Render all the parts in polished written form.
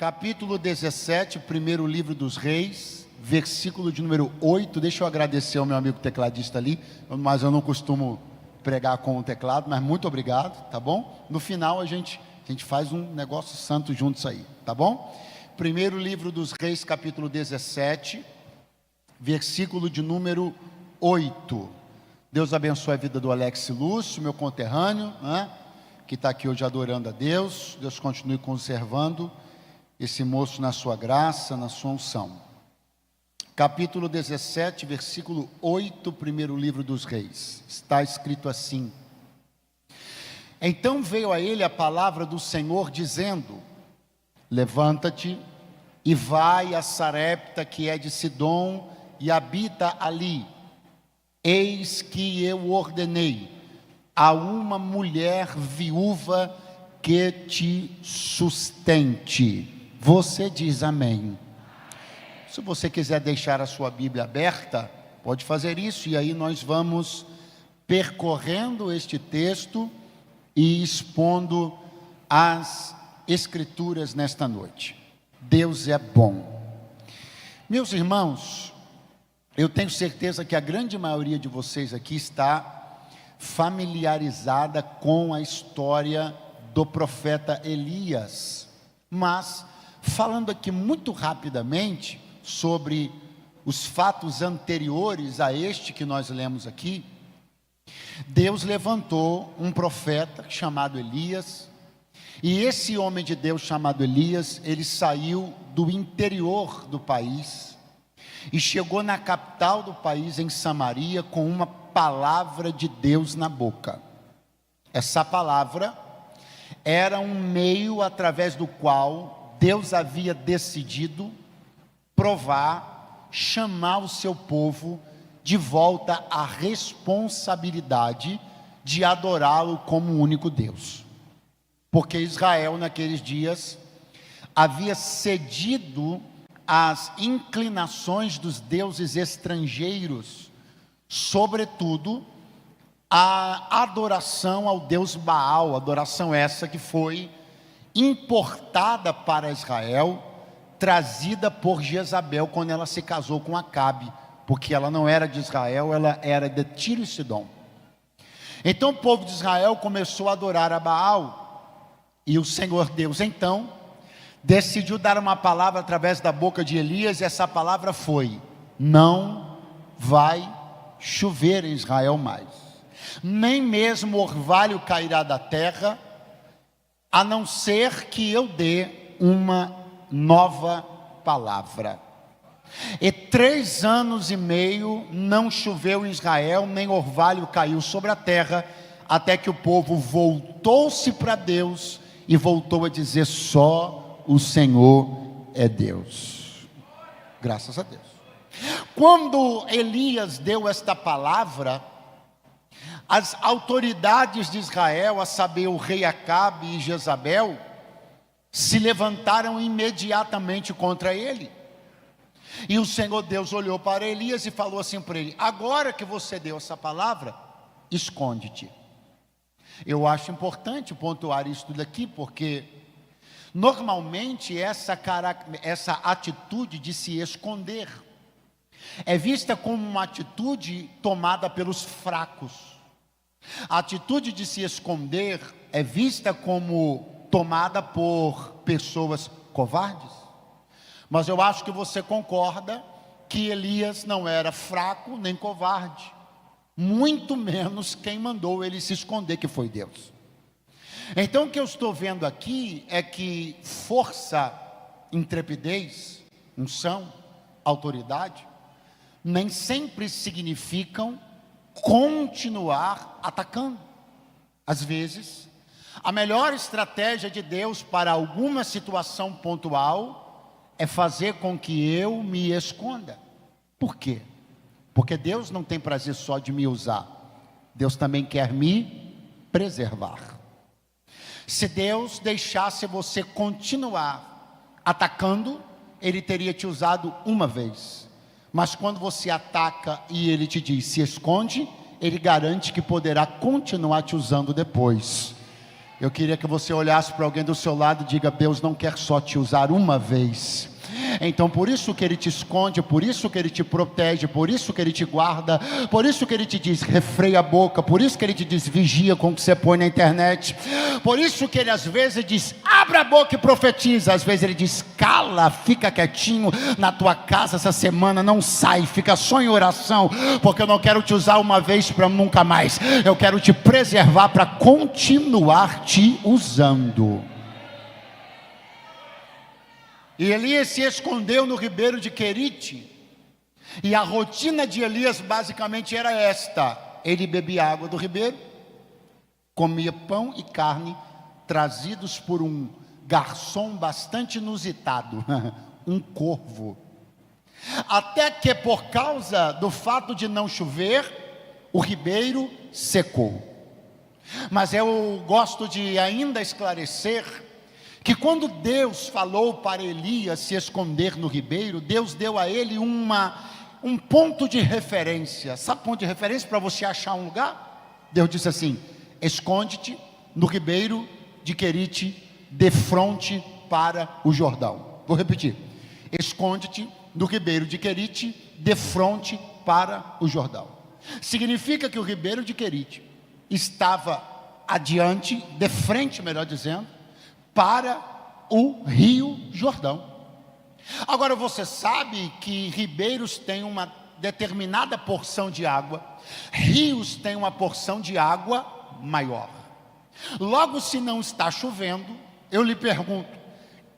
capítulo 17, primeiro livro dos Reis, versículo de número 8. Deixa eu agradecer ao meu amigo tecladista ali, mas eu não costumo pregar com o teclado, mas muito obrigado, tá bom? No final a gente faz um negócio santo juntos aí, tá bom? Primeiro livro dos Reis, capítulo 17, versículo de número 8. Deus abençoe a vida do Alex Lúcio, meu conterrâneo, né, que está aqui hoje adorando a Deus. Deus continue conservando esse moço na sua graça, na sua unção. Capítulo 17, versículo 8, primeiro livro dos Reis. Está escrito assim: Então veio a ele a palavra do Senhor, dizendo: Levanta-te e vai a Sarepta, que é de Sidom, e habita ali. Eis que eu ordenei a uma mulher viúva que te sustente. Você diz amém. Se você quiser deixar a sua Bíblia aberta, pode fazer isso, e aí nós vamos percorrendo este texto e expondo as Escrituras nesta noite. Deus é bom. Meus irmãos, eu tenho certeza que a grande maioria de vocês aqui está familiarizada com a história do profeta Elias, mas falando aqui muito rapidamente sobre os fatos anteriores a este que nós lemos aqui, Deus levantou um profeta chamado Elias, e esse homem de Deus chamado Elias, ele saiu do interior do país e chegou na capital do país, em Samaria, com uma palavra de Deus na boca. Essa palavra era um meio através do qual Deus havia decidido provar, chamar o seu povo de volta à responsabilidade de adorá-lo como o único Deus. Porque Israel naqueles dias havia cedido às inclinações dos deuses estrangeiros, sobretudo a adoração ao Deus Baal, adoração essa que foi importada para Israel, trazida por Jezabel quando ela se casou com Acabe, porque ela não era de Israel, ela era de Tiro e Sidom. Então o povo de Israel começou a adorar a Baal, e o Senhor Deus então decidiu dar uma palavra através da boca de Elias, e essa palavra foi: não vai chover em Israel mais, nem mesmo orvalho cairá da terra, a não ser que eu dê uma nova palavra. E 3 anos e meio não choveu em Israel, nem orvalho caiu sobre a terra, até que o povo voltou-se para Deus e voltou a dizer: só o Senhor é Deus. Graças a Deus. Quando Elias deu esta palavra, as autoridades de Israel, a saber, o rei Acabe e Jezabel, se levantaram imediatamente contra ele. E o Senhor Deus olhou para Elias e falou assim para ele: agora que você deu essa palavra, esconde-te. Eu acho importante pontuar isso tudo aqui, porque normalmente essa atitude de se esconder é vista como uma atitude tomada pelos fracos. A atitude de se esconder é vista como tomada por pessoas covardes. Mas eu acho que você concorda que Elias não era fraco nem covarde, muito menos quem mandou ele se esconder, que foi Deus. Então o que eu estou vendo aqui é que força, intrepidez, unção, autoridade, nem sempre significam continuar atacando. Às vezes, a melhor estratégia de Deus para alguma situação pontual é fazer com que eu me esconda. Por quê? Porque Deus não tem prazer só de me usar, Deus também quer me preservar. Se Deus deixasse você continuar atacando, Ele teria te usado uma vez. Mas quando você ataca e Ele te diz: se esconde, Ele garante que poderá continuar te usando depois. Eu queria que você olhasse para alguém do seu lado e diga: Deus não quer só te usar uma vez. Então por isso que Ele te esconde, por isso que Ele te protege, por isso que Ele te guarda, por isso que Ele te diz: refreia a boca, por isso que Ele te diz: vigia com o que você põe na internet, por isso que Ele às vezes diz: abre a boca e profetiza, às vezes Ele diz: cala, fica quietinho na tua casa essa semana, não sai, fica só em oração, porque eu não quero te usar uma vez para nunca mais, eu quero te preservar para continuar te usando. E Elias se escondeu no ribeiro de Querite, e a rotina de Elias basicamente era esta: ele bebia água do ribeiro, comia pão e carne trazidos por um garçom bastante inusitado, um corvo. Até que, por causa do fato de não chover, o ribeiro secou. Mas eu gosto de ainda esclarecer que quando Deus falou para Elias se esconder no ribeiro, Deus deu a ele um ponto de referência. Sabe ponto de referência para você achar um lugar? Deus disse assim: esconde-te no ribeiro de Querite, de frente para o Jordão. Vou repetir: esconde-te no ribeiro de Querite, de frente para o Jordão. Significa que o ribeiro de Querite estava adiante, de frente, melhor dizendo, para o Rio Jordão. Agora você sabe que ribeiros têm uma determinada porção de água, rios têm uma porção de água maior. Logo, se não está chovendo, eu lhe pergunto: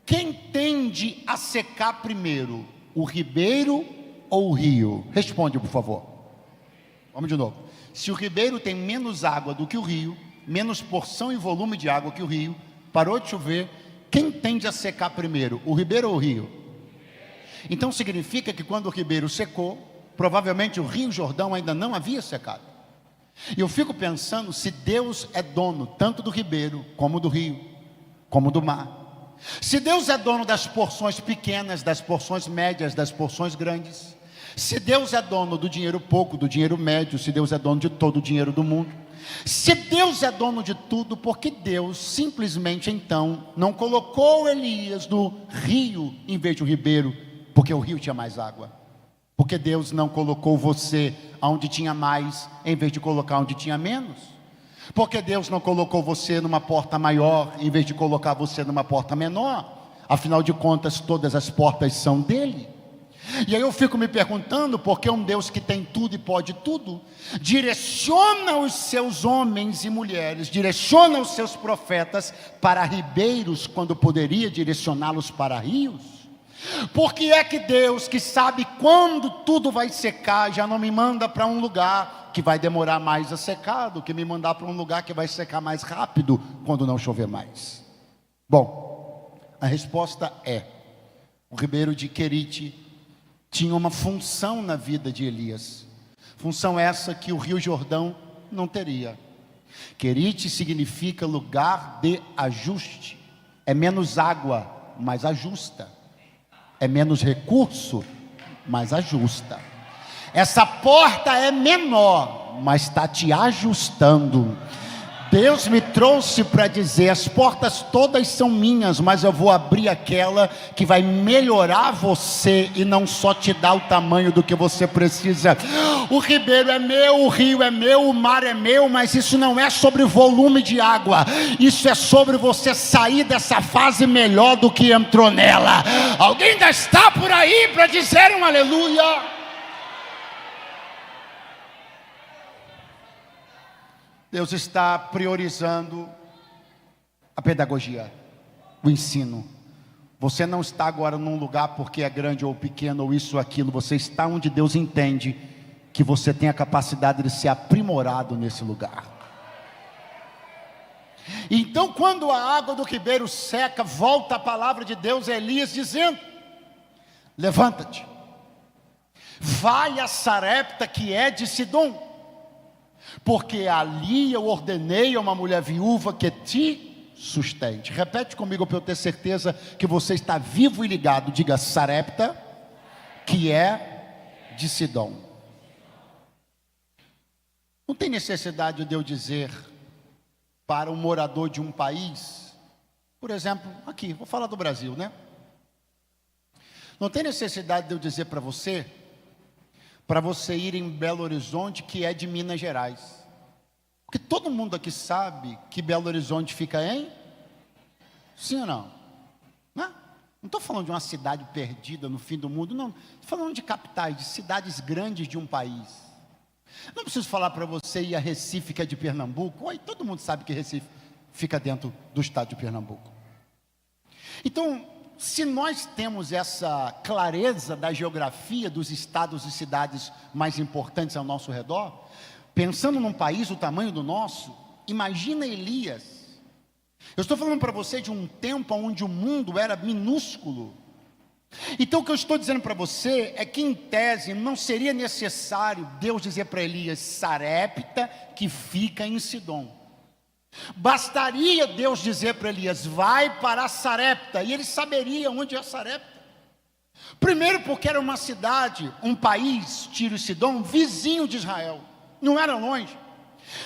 quem tende a secar primeiro, o ribeiro ou o rio? Responde, por favor. Vamos de novo. Se o ribeiro tem menos água do que o rio, menos porção e volume de água que o rio, parou de chover, quem tende a secar primeiro, o ribeiro ou o rio? Então significa que quando o ribeiro secou, provavelmente o Rio Jordão ainda não havia secado. E eu fico pensando, se Deus é dono tanto do ribeiro, como do rio, como do mar, se Deus é dono das porções pequenas, das porções médias, das porções grandes, se Deus é dono do dinheiro pouco, do dinheiro médio, se Deus é dono de todo o dinheiro do mundo, se Deus é dono de tudo, por que Deus simplesmente então não colocou Elias no rio em vez do ribeiro? Porque o rio tinha mais água. Porque Deus não colocou você onde tinha mais, em vez de colocar onde tinha menos? Porque Deus não colocou você numa porta maior, em vez de colocar você numa porta menor? Afinal de contas, todas as portas são dele. E aí eu fico me perguntando, porque um Deus que tem tudo e pode tudo, direciona os seus homens e mulheres, direciona os seus profetas para ribeiros, quando poderia direcioná-los para rios? Por que é que Deus, que sabe quando tudo vai secar, já não me manda para um lugar que vai demorar mais a secar, do que me mandar para um lugar que vai secar mais rápido, quando não chover mais? Bom, a resposta é: o ribeiro de Querite tinha uma função na vida de Elias, função essa que o Rio Jordão não teria. Querite significa lugar de ajuste. É menos água, mas ajusta. É menos recurso, mas ajusta. Essa porta é menor, mas está te ajustando. Deus me trouxe para dizer: as portas todas são minhas, mas eu vou abrir aquela que vai melhorar você e não só te dar o tamanho do que você precisa. O ribeiro é meu, o rio é meu, o mar é meu, mas isso não é sobre volume de água, isso é sobre você sair dessa fase melhor do que entrou nela. Alguém ainda está por aí para dizer um aleluia? Deus está priorizando a pedagogia, o ensino. Você não está agora num lugar porque é grande ou pequeno, ou isso ou aquilo. Você está onde Deus entende que você tem a capacidade de ser aprimorado nesse lugar. Então, quando a água do ribeiro seca, volta a palavra de Deus a Elias dizendo: levanta-te, vai a Sarepta, que é de Sidom, porque ali eu ordenei a uma mulher viúva que te sustente. Repete comigo para eu ter certeza que você está vivo e ligado. Diga: Sarepta, que é de Sidom. Não tem necessidade de eu dizer para um morador de um país, por exemplo, aqui, vou falar do Brasil, né? Não tem necessidade de eu dizer para você ir em Belo Horizonte, que é de Minas Gerais. Porque todo mundo aqui sabe que Belo Horizonte fica em? Sim ou não? Não estou falando de uma cidade perdida no fim do mundo, não. Estou falando de capitais, de cidades grandes de um país. Não preciso falar para você ir a Recife, que é de Pernambuco. Oi, todo mundo sabe que Recife fica dentro do estado de Pernambuco. Então, se nós temos essa clareza da geografia dos estados e cidades mais importantes ao nosso redor, pensando num país do tamanho do nosso, imagina Elias. Eu estou falando para você de um tempo onde o mundo era minúsculo. Então o que eu estou dizendo para você é que em tese não seria necessário Deus dizer para Elias, Sarepta, que fica em Sidom. Bastaria Deus dizer para Elias, vai para Sarepta, e ele saberia onde é Sarepta. Primeiro porque era uma cidade, um país, Tiro e Sidom, vizinho de Israel, não era longe.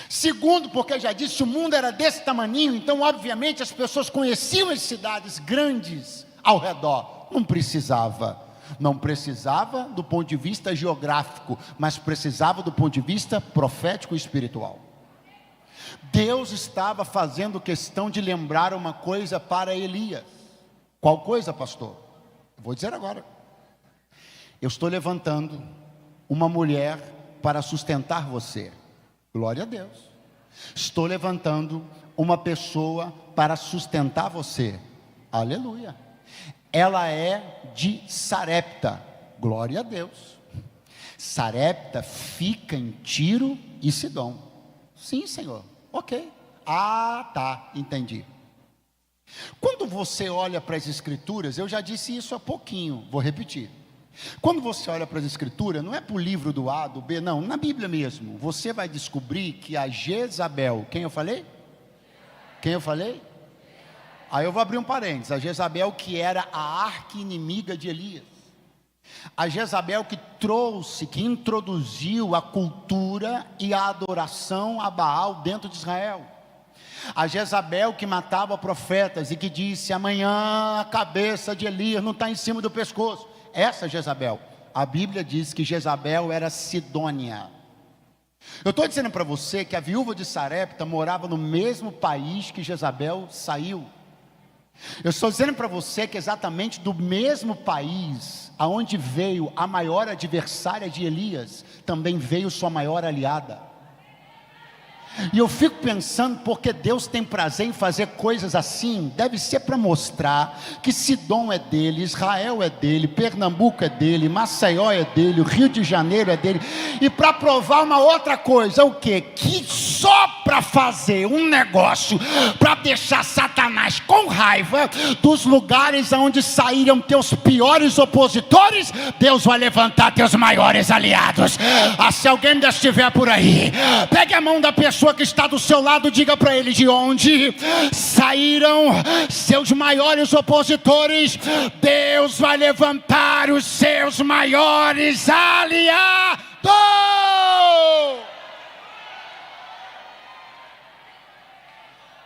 Segundo, porque já disse, o mundo era desse tamaninho, então obviamente as pessoas conheciam as cidades grandes ao redor. Não precisava do ponto de vista geográfico, mas precisava do ponto de vista profético e espiritual. Deus estava fazendo questão de lembrar uma coisa para Elias. Qual coisa, pastor? Eu vou dizer agora. Eu estou levantando uma mulher para sustentar você. Glória a Deus. Estou levantando uma pessoa para sustentar você. Aleluia. Ela é de Sarepta. Glória a Deus. Sarepta fica em Tiro e Sidom. Sim, Senhor. Ok. Tá, entendi. Quando você olha para as Escrituras, eu já disse isso há pouquinho, vou repetir. Quando você olha para as Escrituras, não é para o livro do A, do B, não, na Bíblia mesmo, você vai descobrir que a Jezabel, quem eu falei? Aí eu vou abrir um parênteses, a Jezabel que era a arqui-inimiga de Elias. A Jezabel que introduziu a cultura e a adoração a Baal dentro de Israel. A Jezabel que matava profetas e que disse, amanhã a cabeça de Elias não está em cima do pescoço. Essa Jezabel, a Bíblia diz que Jezabel era sidônia. Eu estou dizendo para você que a viúva de Sarepta morava no mesmo país que Jezabel saiu. Eu estou dizendo para você que exatamente do mesmo país aonde veio a maior adversária de Elias, também veio sua maior aliada. E eu fico pensando, porque Deus tem prazer em fazer coisas assim, deve ser para mostrar que Sidom é dele, Israel é dele, Pernambuco é dele, Maceió é dele, o Rio de Janeiro é dele, e para provar uma outra coisa, o quê? Que só para fazer um negócio, para deixar Satanás com raiva dos lugares onde saíram teus piores opositores, Deus vai levantar teus maiores aliados. Se alguém ainda estiver por aí, pegue a mão da pessoa que está do seu lado, diga para ele de onde saíram seus maiores opositores, Deus vai levantar os seus maiores aliados.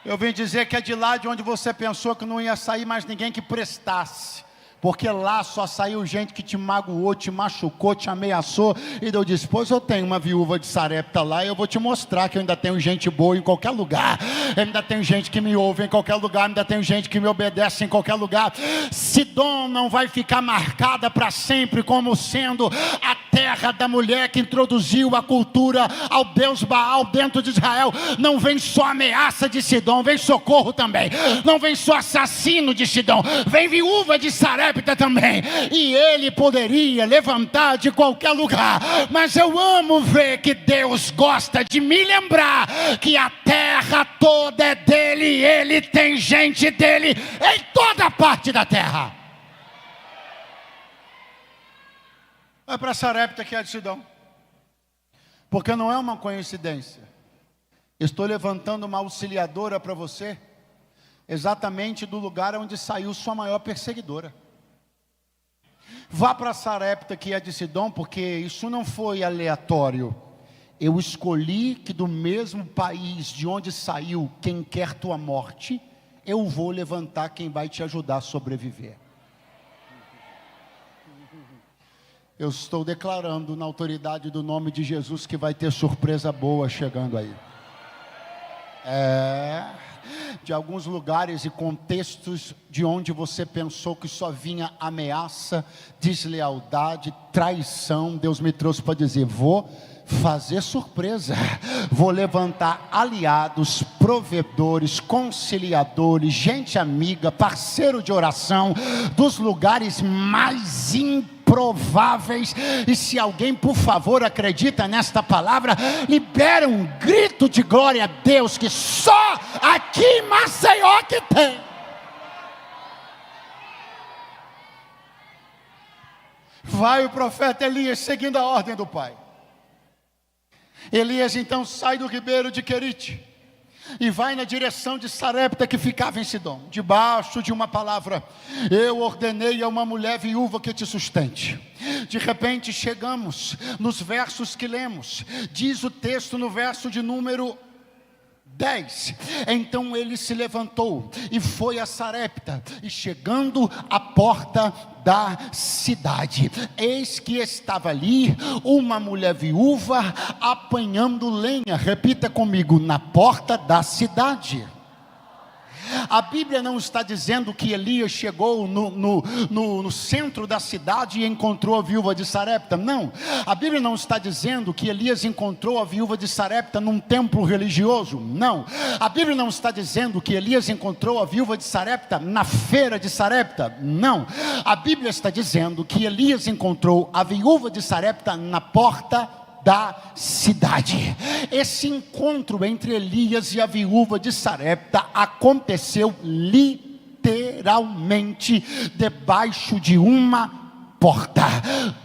Eu vim dizer que é de lá de onde você pensou que não ia sair mais ninguém que prestasse, porque lá só saiu gente que te magoou, te machucou, te ameaçou. E Deus disse, pois eu tenho uma viúva de Sarepta lá, e eu vou te mostrar que eu ainda tenho gente boa em qualquer lugar, eu ainda tenho gente que me ouve em qualquer lugar, ainda tenho gente que me obedece em qualquer lugar. Sidom não vai ficar marcada para sempre como sendo a terra da mulher que introduziu a cultura ao Deus Baal dentro de Israel. Não vem só ameaça de Sidom, vem socorro também. Não vem só assassino de Sidom, vem viúva de Sarepta também. E ele poderia levantar de qualquer lugar, mas eu amo ver que Deus gosta de me lembrar que a terra toda é dele, e ele tem gente dele em toda parte da terra. É para Sarepta que é de Sidom, porque não é uma coincidência. Estou levantando uma auxiliadora para você, exatamente do lugar onde saiu sua maior perseguidora. Vá para Sarepta que é de Sidom, porque isso não foi aleatório. eu escolhi que do mesmo país de onde saiu quem quer tua morte, eu vou levantar quem vai te ajudar a sobreviver. Eu estou declarando na autoridade do nome de Jesus que vai ter surpresa boa chegando aí. De alguns lugares e contextos de onde você pensou que só vinha ameaça, deslealdade, traição, Deus me trouxe para dizer: vou fazer surpresa, vou levantar aliados, provedores, conciliadores, gente amiga, parceiro de oração, dos lugares mais improváveis. E se alguém, por favor, acredita nesta palavra, libera um grito de glória a Deus, que só aqui em Maceió que tem. Vai o profeta Elias seguindo a ordem do pai. Elias então sai do ribeiro de Querite e vai na direção de Sarepta, que ficava em Sidom, debaixo de uma palavra: eu ordenei a uma mulher viúva que te sustente. De repente chegamos nos versos que lemos. Diz o texto no verso de número 10: então ele se levantou e foi a Sarepta, e chegando à porta da cidade, eis que estava ali uma mulher viúva apanhando lenha. Repita comigo: na porta da cidade. A Bíblia não está dizendo que Elias chegou no centro da cidade e encontrou a viúva de Sarepta. Não, a Bíblia não está dizendo que Elias encontrou a viúva de Sarepta num templo religioso. Não, a Bíblia não está dizendo que Elias encontrou a viúva de Sarepta na feira de Sarepta. Não, a Bíblia está dizendo que Elias encontrou a viúva de Sarepta na porta da cidade. Esse encontro entre Elias e a viúva de Sarepta aconteceu literalmente debaixo de uma porta.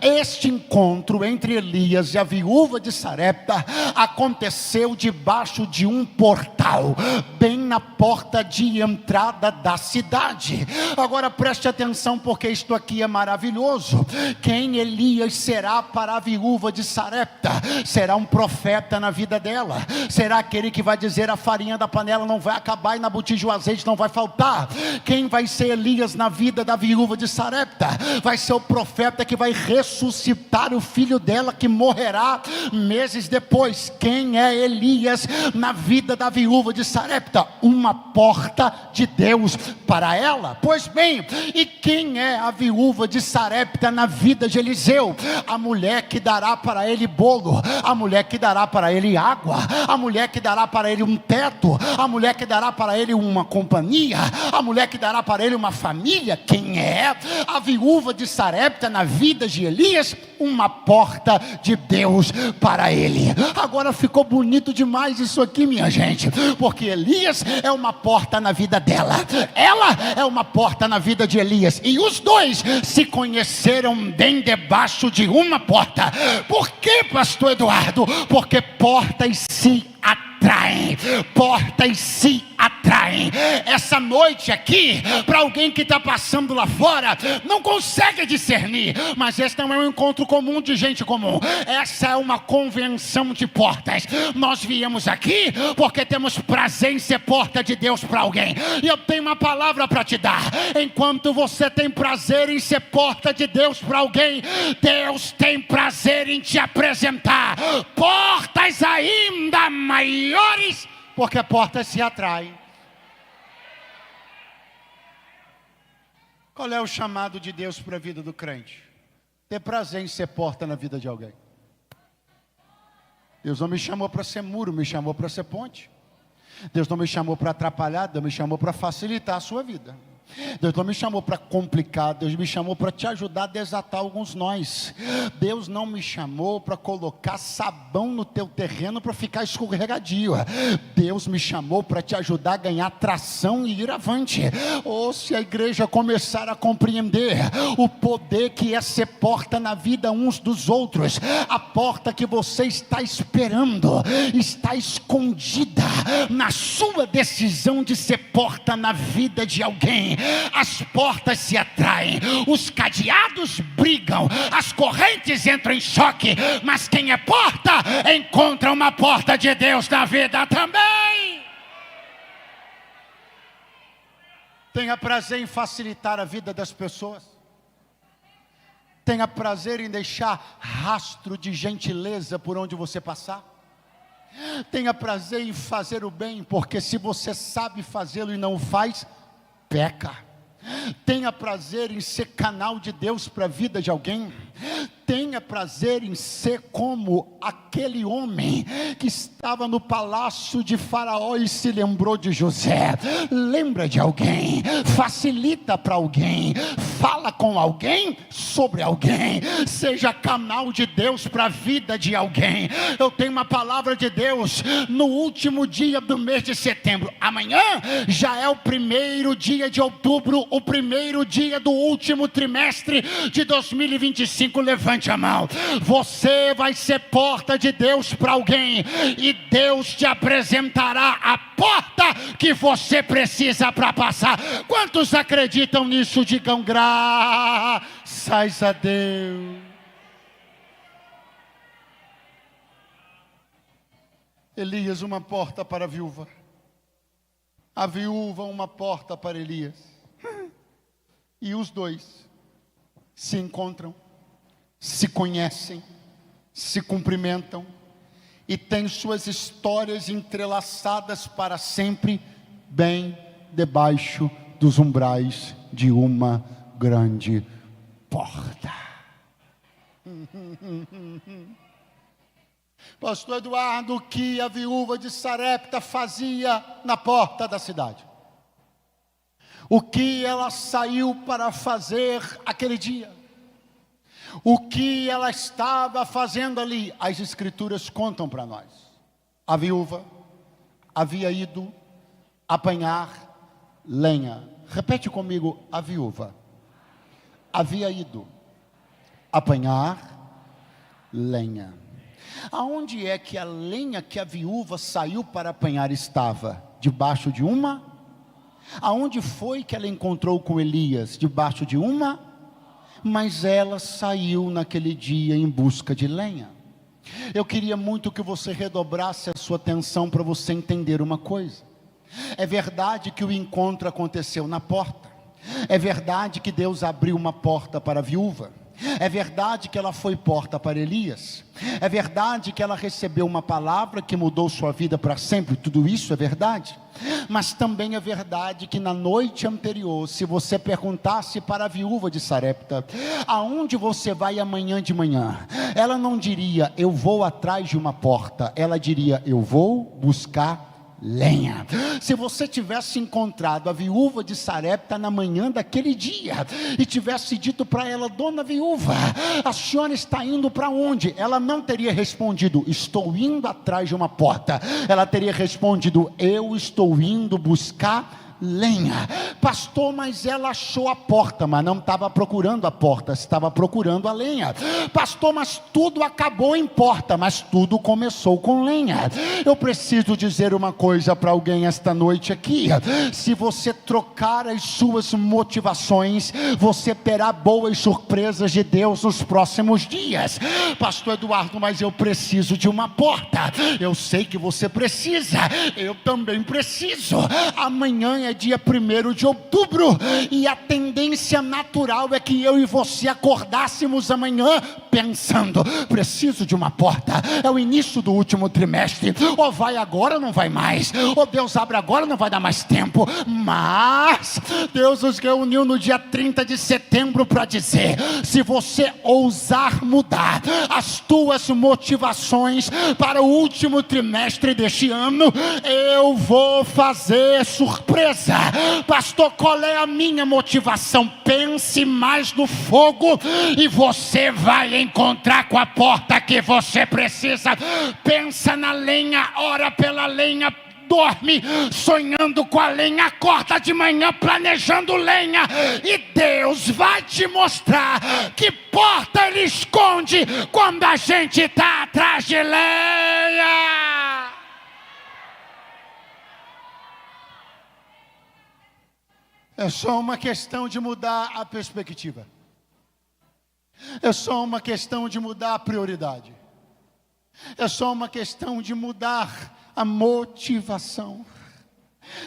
Este encontro entre Elias e a viúva de Sarepta aconteceu debaixo de um portal, bem na porta de entrada da cidade. Agora preste atenção, porque isto aqui é maravilhoso. Quem Elias será para a viúva de Sarepta? Será um profeta na vida dela. Será aquele que vai dizer: a farinha da panela não vai acabar e na botija o azeite não vai faltar. Quem vai ser Elias na vida da viúva de Sarepta? Vai ser o profeta que vai ressuscitar o filho dela, que morrerá meses depois. Quem é Elias na vida da viúva de Sarepta? Uma porta de Deus para ela. Pois bem, e quem é a viúva de Sarepta na vida de Eliseu? A mulher que dará para ele bolo, a mulher que dará para ele água, a mulher que dará para ele um teto, a mulher que dará para ele uma companhia, a mulher que dará para ele uma família. Quem é a viúva de Sarepta na vida de Elias? Uma porta de Deus para ele. Agora ficou bonito demais isso aqui, minha gente, porque Elias é uma porta na vida dela, ela é uma porta na vida de Elias, e os dois se conheceram bem debaixo de uma porta. Por que, pastor Eduardo? Porque portas se atraem, portas se atraem. Essa noite aqui, para alguém que está passando lá fora, não consegue discernir, mas esse não é um encontro comum de gente comum, essa é uma convenção de portas. Nós viemos aqui porque temos prazer em ser porta de Deus para alguém, e eu tenho uma palavra para te dar. Enquanto você tem prazer em ser porta de Deus para alguém, Deus tem prazer em te apresentar portas ainda maiores, porque portas se atraem. Qual é o chamado de Deus para a vida do crente? Ter prazer em ser porta na vida de alguém. Deus não me chamou para ser muro, me chamou para ser ponte. Deus não me chamou para atrapalhar, Deus me chamou para facilitar a sua vida. Deus não me chamou para complicar, Deus me chamou para te ajudar a desatar alguns nós. Deus não me chamou para colocar sabão no teu terreno para ficar escorregadio. Deus me chamou para te ajudar a ganhar tração e ir avante. Ou se a igreja começar a compreender o poder que é ser porta na vida uns dos outros, a porta que você está esperando está escondida na sua decisão de ser porta na vida de alguém. as portas se atraem, os cadeados brigam, as correntes entram em choque, mas quem é porta, encontra uma porta de Deus na vida também. Tenha prazer em facilitar a vida das pessoas. Tenha prazer em deixar rastro de gentileza por onde você passar. Tenha prazer em fazer o bem, porque se você sabe fazê-lo e não faz, peca. Tenha prazer em ser canal de Deus para a vida de alguém. Tenha prazer em ser como aquele homem que estava no palácio de Faraó e se lembrou de José. Lembra de alguém, facilita para alguém, fala com alguém sobre alguém, seja canal de Deus para a vida de alguém. Eu tenho uma palavra de Deus no último dia do mês de setembro. Amanhã já é o primeiro dia de outubro, o primeiro dia do último trimestre de 2025. Levante a mão. Você vai ser porta de Deus para alguém, e Deus te apresentará a porta que você precisa para passar. Quantos acreditam nisso? Digam graças a Deus. Elias, uma porta para a viúva. A viúva, uma porta para Elias. E os dois se encontram, se conhecem, se cumprimentam e têm suas histórias entrelaçadas para sempre, bem debaixo dos umbrais de uma grande porta. Pastor Eduardo, o que a viúva de Sarepta fazia na porta da cidade? O que ela saiu para fazer aquele dia? O que ela estava fazendo ali? As escrituras contam para nós. A viúva havia ido apanhar lenha. Repete comigo: a viúva havia ido apanhar lenha. Aonde é que a lenha que a viúva saiu para apanhar estava? Debaixo de uma? Aonde foi que ela encontrou com Elias? Debaixo de uma? Mas ela saiu naquele dia em busca de lenha. Eu queria muito que você redobrasse a sua atenção para você entender uma coisa. É verdade que o encontro aconteceu na porta. É verdade que Deus abriu uma porta para a viúva. É verdade que ela foi porta para Elias. É verdade que ela recebeu uma palavra que mudou sua vida para sempre. Tudo isso é verdade. Mas também é verdade que na noite anterior, se você perguntasse para a viúva de Sarepta: aonde você vai amanhã de manhã? Ela não diria: eu vou atrás de uma porta. Ela diria: eu vou buscar lenha. Se você tivesse encontrado a viúva de Sarepta na manhã daquele dia e tivesse dito para ela: dona viúva, a senhora está indo para onde? Ela não teria respondido: estou indo atrás de uma porta. Ela teria respondido: eu estou indo buscar lenha. Pastor, mas ela achou a porta, mas não estava procurando a porta, estava procurando a lenha. Pastor, mas tudo acabou em porta, mas tudo começou com lenha. Eu preciso dizer uma coisa para alguém esta noite aqui: se você trocar as suas motivações, você terá boas surpresas de Deus nos próximos dias. Pastor Eduardo, mas eu preciso de uma porta. Eu sei que você precisa, eu também preciso. Amanhã é dia 1º de outubro, e a tendência natural é que eu e você acordássemos amanhã pensando: preciso de uma porta, é o início do último trimestre, ou vai agora ou não vai mais, ou Deus abre agora ou não vai dar mais tempo. Mas Deus nos reuniu no dia 30 de setembro para dizer: se você ousar mudar as tuas motivações para o último trimestre deste ano, eu vou fazer surpresa. Pastor, qual é a minha motivação? Pense mais no fogo e você vai encontrar com a porta que você precisa. Pensa na lenha, ora pela lenha, dorme sonhando com a lenha, acorda de manhã planejando lenha, e Deus vai te mostrar que porta Ele esconde quando a gente está atrás de lenha. É só uma questão de mudar a perspectiva. É só uma questão de mudar a prioridade. É só uma questão de mudar a motivação.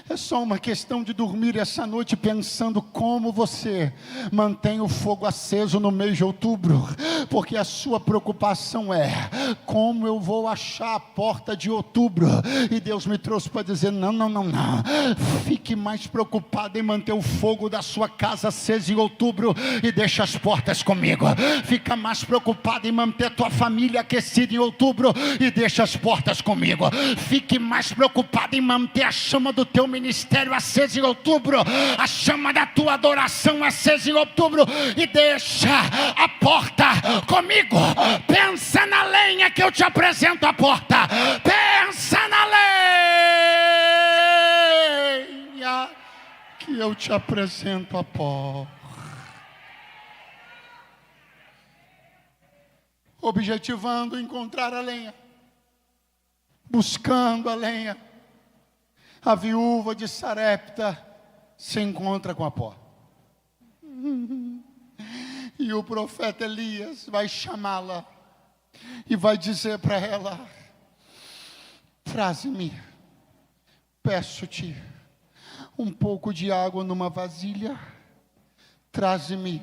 É só uma questão de dormir essa noite pensando como você mantém o fogo aceso no mês de outubro, porque a sua preocupação é como eu vou achar a porta de outubro. E Deus me trouxe para dizer: não, fique mais preocupado em manter o fogo da sua casa aceso em outubro e deixa as portas comigo. Fica mais preocupado em manter a tua família aquecida em outubro e deixa as portas comigo. Fique mais preocupado em manter a chama do teu ministério acesa em outubro, a chama da tua adoração acesa em outubro, e deixa a porta comigo. Pensa na lenha que eu te apresento a porta. Pensa na lenha que eu te apresento a porta. Objetivando encontrar a lenha, buscando a lenha, a viúva de Sarepta se encontra com a porta. E o profeta Elias vai chamá-la e vai dizer para ela: traze-me, peço-te, um pouco de água numa vasilha. Traze-me,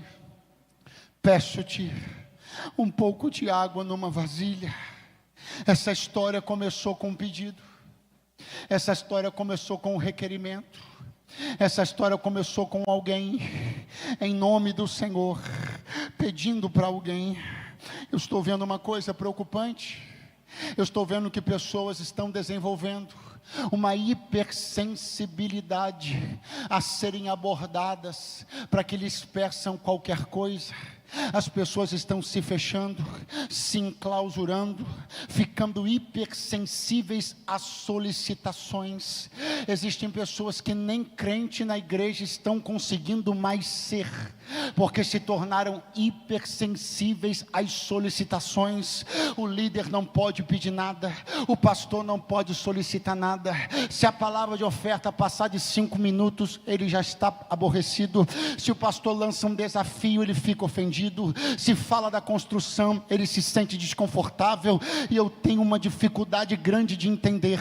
peço-te, um pouco de água numa vasilha. Essa história começou com um pedido. Essa história começou com um requerimento. Essa história começou com alguém, em nome do Senhor, pedindo para alguém. Eu estou vendo uma coisa preocupante. Eu estou vendo que pessoas estão desenvolvendo uma hipersensibilidade a serem abordadas para que lhes peçam qualquer coisa. As pessoas estão se fechando, se enclausurando, ficando hipersensíveis às solicitações. Existem pessoas que nem crente na igreja estão conseguindo mais ser, porque se tornaram hipersensíveis às solicitações. O líder não pode pedir nada, o pastor não pode solicitar nada. Se a palavra de oferta passar de 5 minutos, ele já está aborrecido. Se o pastor lança um desafio, ele fica ofendido. Se fala da construção, ele se sente desconfortável. E eu tenho uma dificuldade grande de entender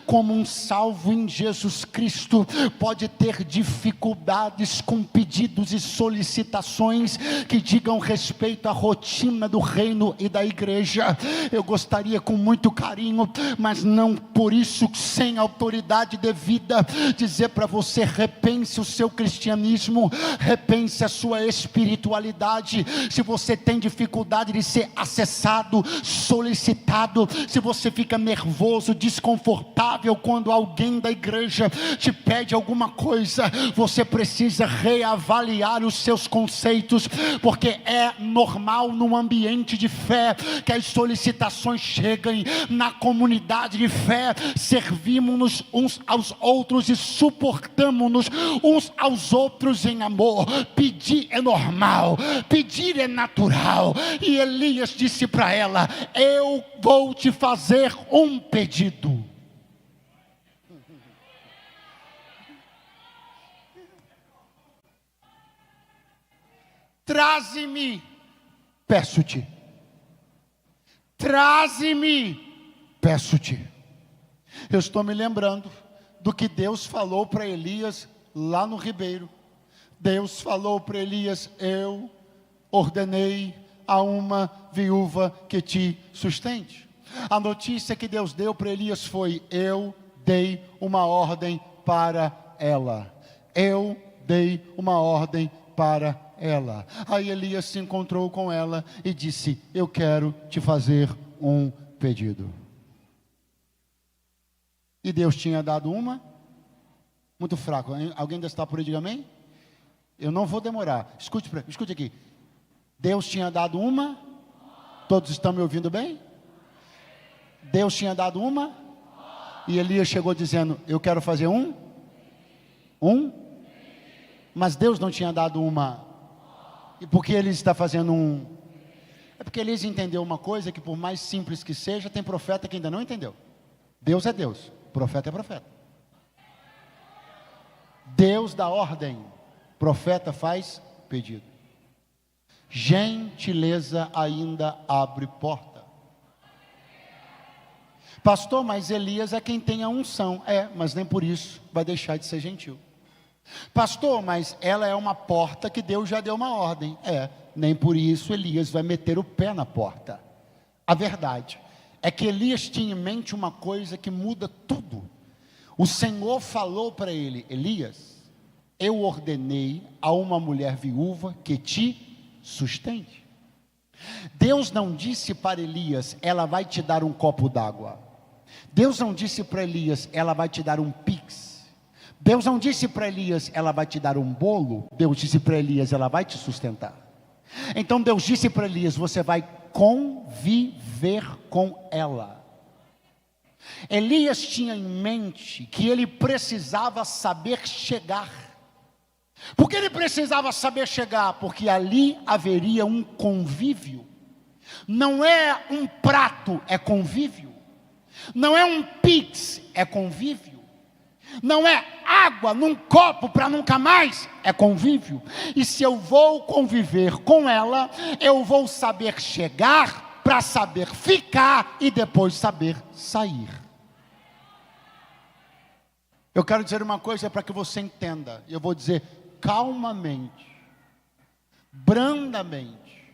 como um salvo em Jesus Cristo pode ter dificuldades com pedidos e solicitações que digam respeito à rotina do reino e da igreja. Eu gostaria, com muito carinho, mas não por isso sem autoridade devida, dizer para você: repense o seu cristianismo, repense a sua espiritualidade. Se você tem dificuldade de ser acessado, solicitado, se você fica nervoso, desconfortável quando alguém da igreja te pede alguma coisa, você precisa reavaliar os seus conceitos, porque é normal num ambiente de fé que as solicitações cheguem. Na comunidade de fé, servimos-nos uns aos outros e suportamos-nos uns aos outros em amor. Pedir é normal, pedir é natural. E Elias disse para ela: eu vou te fazer um pedido. Traze-me, peço-te. Traze-me, peço-te. Eu estou me lembrando do que Deus falou para Elias lá no ribeiro. Deus falou para Elias: eu ordenei a uma viúva que te sustente. A notícia que Deus deu para Elias foi: eu dei uma ordem para ela. Eu dei uma ordem para ela. Aí Elias se encontrou com ela e disse: eu quero te fazer um pedido. E Deus tinha dado uma, muito fraco. Alguém ainda está por aí, diga amém? Eu não vou demorar. Escute aqui. Deus tinha dado uma. Todos estão me ouvindo bem? Deus tinha dado uma. E Elias chegou dizendo: eu quero fazer um. Mas Deus não tinha dado uma. E por que ele está fazendo um? É porque Elias entendeu uma coisa que, por mais simples que seja, tem profeta que ainda não entendeu. Deus é Deus, profeta é profeta. Deus dá ordem, Profeta faz pedido. Gentileza ainda abre porta. Pastor, mas Elias é quem tem a unção. Mas nem por isso vai deixar de ser gentil. Pastor, mas ela é uma porta que Deus já deu uma ordem. Nem por isso Elias vai meter o pé na porta. A verdade é que Elias tinha em mente uma coisa que muda tudo. O Senhor falou para ele: Elias, eu ordenei a uma mulher viúva que te sustente. Deus não disse para Elias: ela vai te dar um copo d'água. Deus não disse para Elias: ela vai te dar um pix. Deus não disse para Elias: ela vai te dar um bolo. Deus disse para Elias: ela vai te sustentar. Então Deus disse para Elias: você vai conviver com ela. Elias tinha em mente que ele precisava saber chegar. Por que ele precisava saber chegar? Porque ali haveria um convívio. Não é um prato, é convívio. Não é um pix, é convívio. Não é água num copo para nunca mais, é convívio. E se eu vou conviver com ela, eu vou saber chegar para saber ficar e depois saber sair. Eu quero dizer uma coisa para que você entenda. Eu vou dizer calmamente, brandamente.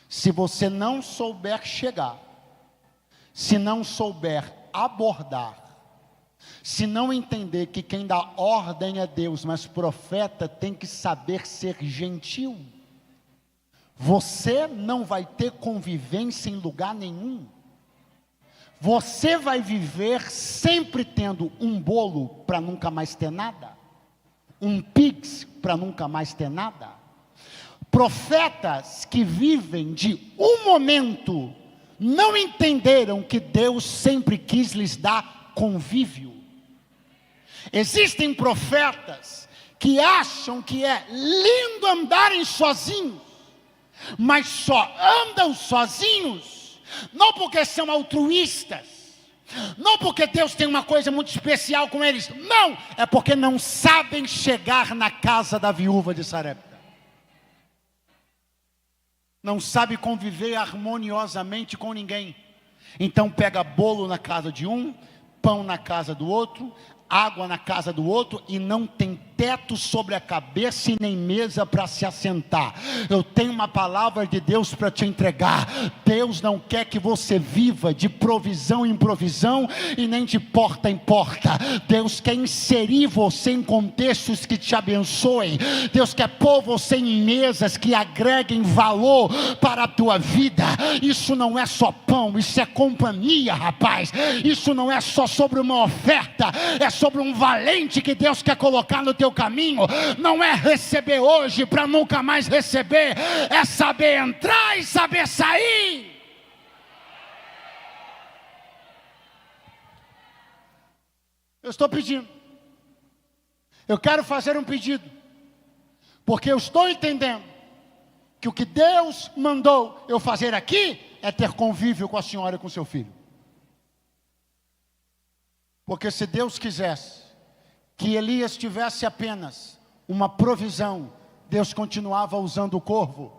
Se você não souber chegar, se não souber abordar, se não entender que quem dá ordem é Deus, mas profeta tem que saber ser gentil, você não vai ter convivência em lugar nenhum. Você vai viver sempre tendo um bolo para nunca mais ter nada, um pix para nunca mais ter nada. Profetas que vivem de um momento não entenderam que Deus sempre quis lhes dar convívio. Existem profetas que acham que é lindo andarem sozinhos, mas só andam sozinhos, não porque são altruístas, não porque Deus tem uma coisa muito especial com eles, não, é porque não sabem chegar na casa da viúva de Sarepta. Não sabe conviver harmoniosamente com ninguém. Então pega bolo na casa de um, pão na casa do outro, água na casa do outro, e não tem teto sobre a cabeça e nem mesa para se assentar. Eu tenho uma palavra de Deus para te entregar. Deus não quer que você viva de provisão em provisão e nem de porta em porta. Deus quer inserir você em contextos que te abençoem. Deus quer pôr você em mesas que agreguem valor para a tua vida. Isso não é só pão, isso é companhia, rapaz. Isso não é só sobre uma oferta, é sobre um valente que Deus quer colocar no teu caminho. Não é receber hoje para nunca mais receber, é saber entrar e saber sair. Eu estou pedindo, eu quero fazer um pedido, porque eu estou entendendo que o que Deus mandou eu fazer aqui é ter convívio com a senhora e com seu filho. Porque se Deus quisesse que Elias tivesse apenas uma provisão, Deus continuava usando o corvo.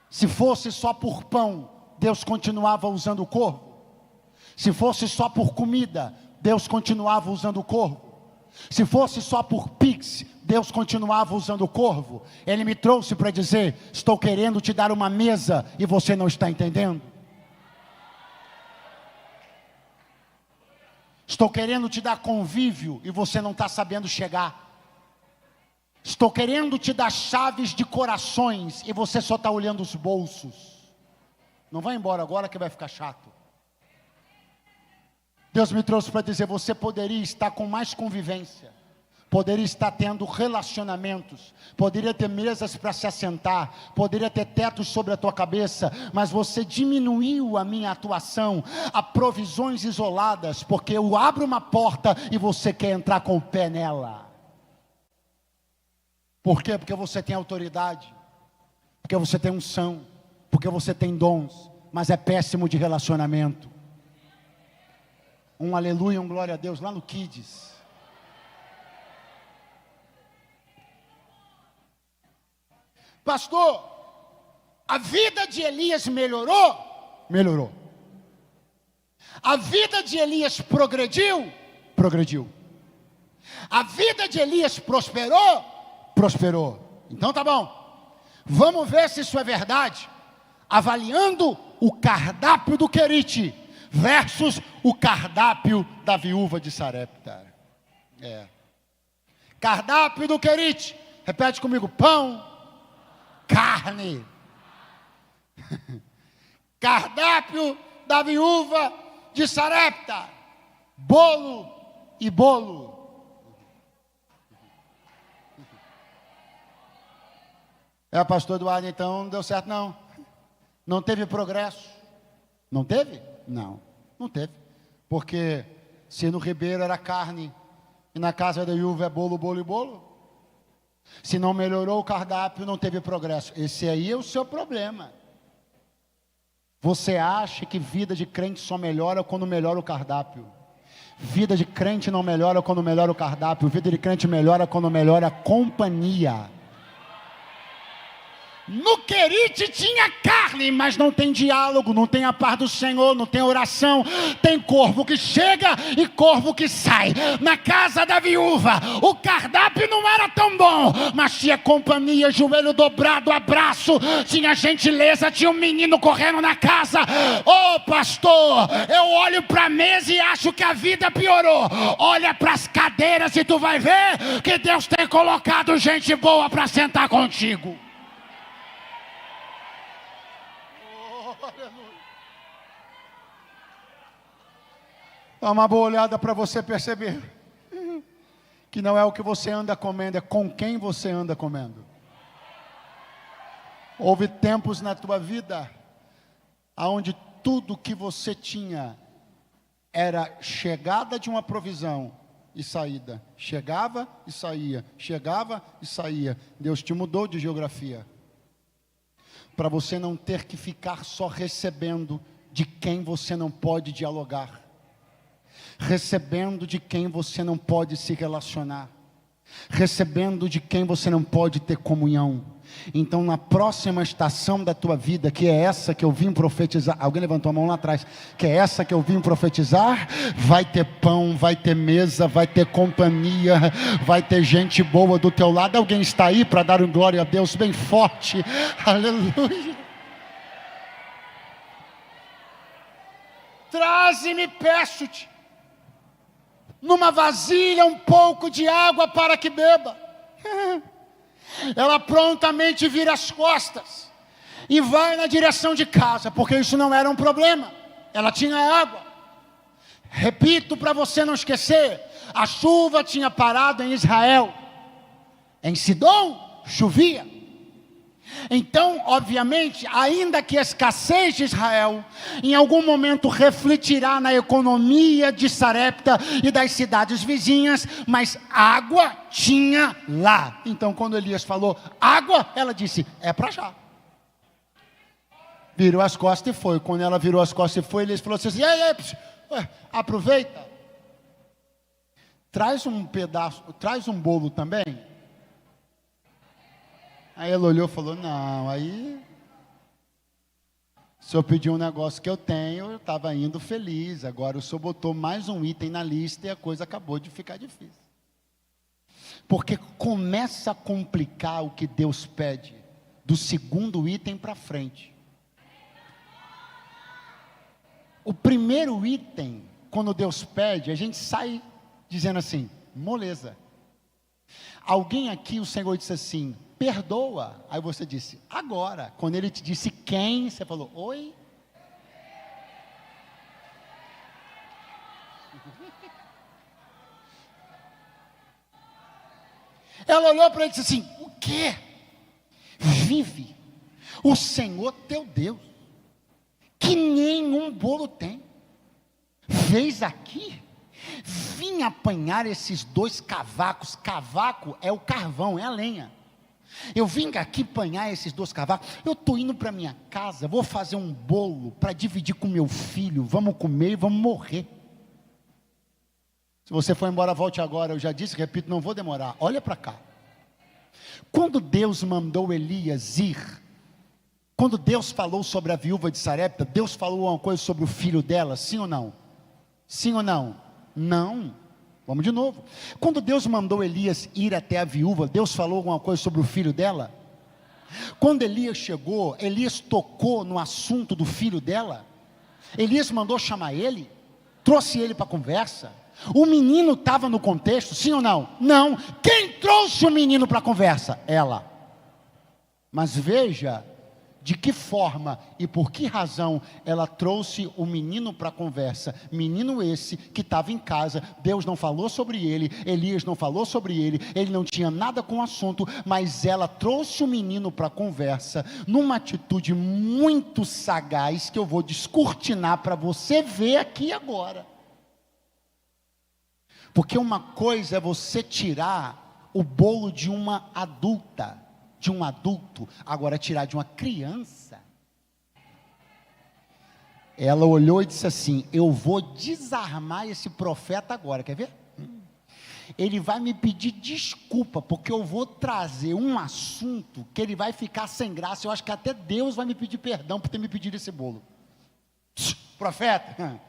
Se fosse só por pão, Deus continuava usando o corvo. Se fosse só por comida, Deus continuava usando o corvo. Se fosse só por pix, Deus continuava usando o corvo. Ele me trouxe para dizer: estou querendo te dar uma mesa e você não está entendendo. Estou querendo te dar convívio e você não está sabendo chegar. Estou querendo te dar chaves de corações e você só está olhando os bolsos. Não vai embora agora que vai ficar chato. Deus me trouxe para dizer: você poderia estar com mais convivência, poderia estar tendo relacionamentos, poderia ter mesas para se assentar, poderia ter tetos sobre a tua cabeça, mas você diminuiu a minha atuação a provisões isoladas, porque eu abro uma porta e você quer entrar com o pé nela. Por quê? Porque você tem autoridade, porque você tem unção, porque você tem dons, mas é péssimo de relacionamento. Um aleluia, um glória a Deus lá no Kids. Pastor, a vida de Elias melhorou? Melhorou. A vida de Elias progrediu? Progrediu. A vida de Elias prosperou? Prosperou. Então tá bom. Vamos ver se isso é verdade. Avaliando o cardápio do Querite versus o cardápio da viúva de Sarepta. Cardápio do Querite. Repete comigo: pão, carne. Cardápio da viúva de Sarepta: bolo e bolo. Pastor Eduardo, então não deu certo não. Não teve progresso. Não teve? Não teve. Porque se no Ribeiro era carne e na casa da viúva é bolo, bolo e bolo, se não melhorou o cardápio, não teve progresso. Esse aí é o seu problema. Você acha que vida de crente só melhora quando melhora o cardápio. Vida de crente não melhora quando melhora o cardápio. Vida de crente melhora quando melhora a companhia. No Querite tinha carne, mas não tem diálogo, não tem a paz do Senhor, não tem oração. Tem corvo que chega e corvo que sai. Na casa da viúva, o cardápio não era tão bom, mas tinha companhia, joelho dobrado, abraço, tinha gentileza, tinha um menino correndo na casa. Pastor, eu olho para a mesa e acho que a vida piorou. Olha para as cadeiras e tu vai ver que Deus tem colocado gente boa para sentar contigo. Dá uma boa olhada para você perceber que não é o que você anda comendo, é com quem você anda comendo. Houve tempos na tua vida onde tudo que você tinha era chegada de uma provisão e saída. Chegava e saía, chegava e saía. Deus te mudou de geografia para você não ter que ficar só recebendo de quem você não pode dialogar, recebendo de quem você não pode se relacionar, recebendo de quem você não pode ter comunhão. Então na próxima estação da tua vida, que é essa que eu vim profetizar, alguém levantou a mão lá atrás, que é essa que eu vim profetizar, vai ter pão, vai ter mesa, vai ter companhia, vai ter gente boa do teu lado. Alguém está aí para dar um glória a Deus bem forte? Aleluia. Traze-me, peço-te, numa vasilha um pouco de água para que beba. Ela prontamente vira as costas e vai na direção de casa, porque isso não era um problema, ela tinha água. Repito para você não esquecer, a chuva tinha parado em Israel, em Sidom chovia. Então, obviamente, ainda que a escassez de Israel em algum momento refletirá na economia de Sarepta e das cidades vizinhas, mas água tinha lá. Então, quando Elias falou água, ela disse: é para já. Virou as costas e foi. Quando ela virou as costas e foi, Elias falou assim: aproveita, traz um pedaço, traz um bolo também. Aí ela olhou e falou: não, aí se eu pedir um negócio que eu tenho, eu estava indo feliz. Agora o senhor botou mais um item na lista e a coisa acabou de ficar difícil. Porque começa a complicar o que Deus pede do segundo item para frente. O primeiro item, quando Deus pede, a gente sai dizendo assim: moleza. Alguém aqui, o Senhor disse assim: perdoa. Aí você disse: agora. Quando Ele te disse quem, você falou: oi. Ela olhou para ele e disse assim: o quê? Vive o Senhor teu Deus, que nenhum bolo tem, fez aqui. Vim apanhar esses 2 cavacos. Cavaco é o carvão, é a lenha. Eu vim aqui apanhar esses 2 cavacos. Eu estou indo para minha casa, vou fazer um bolo para dividir com meu filho. Vamos comer e vamos morrer. Se você for embora, volte agora. Eu já disse, repito, não vou demorar. Olha para cá. Quando Deus mandou Elias ir, quando Deus falou sobre a viúva de Sarepta, Deus falou alguma coisa sobre o filho dela, sim ou não? Sim ou não? Não. Vamos de novo. Quando Deus mandou Elias ir até a viúva, Deus falou alguma coisa sobre o filho dela? Quando Elias chegou, Elias tocou no assunto do filho dela? Elias mandou chamar ele? Trouxe ele para a conversa? O menino estava no contexto, sim ou não? Não. Quem trouxe o menino para a conversa? Ela. Mas veja de que forma e por que razão ela trouxe o menino para a conversa. Menino esse que estava em casa, Deus não falou sobre ele, Elias não falou sobre ele não tinha nada com o assunto, mas ela trouxe o menino para a conversa, numa atitude muito sagaz, que eu vou descortinar para você ver aqui agora. Porque uma coisa é você tirar o bolo de uma adulta, de um adulto, agora tirar de uma criança. Ela olhou e disse assim: eu vou desarmar esse profeta agora, quer ver? Ele vai me pedir desculpa, porque eu vou trazer um assunto que ele vai ficar sem graça. Eu acho que até Deus vai me pedir perdão por ter me pedido esse bolo. Profeta,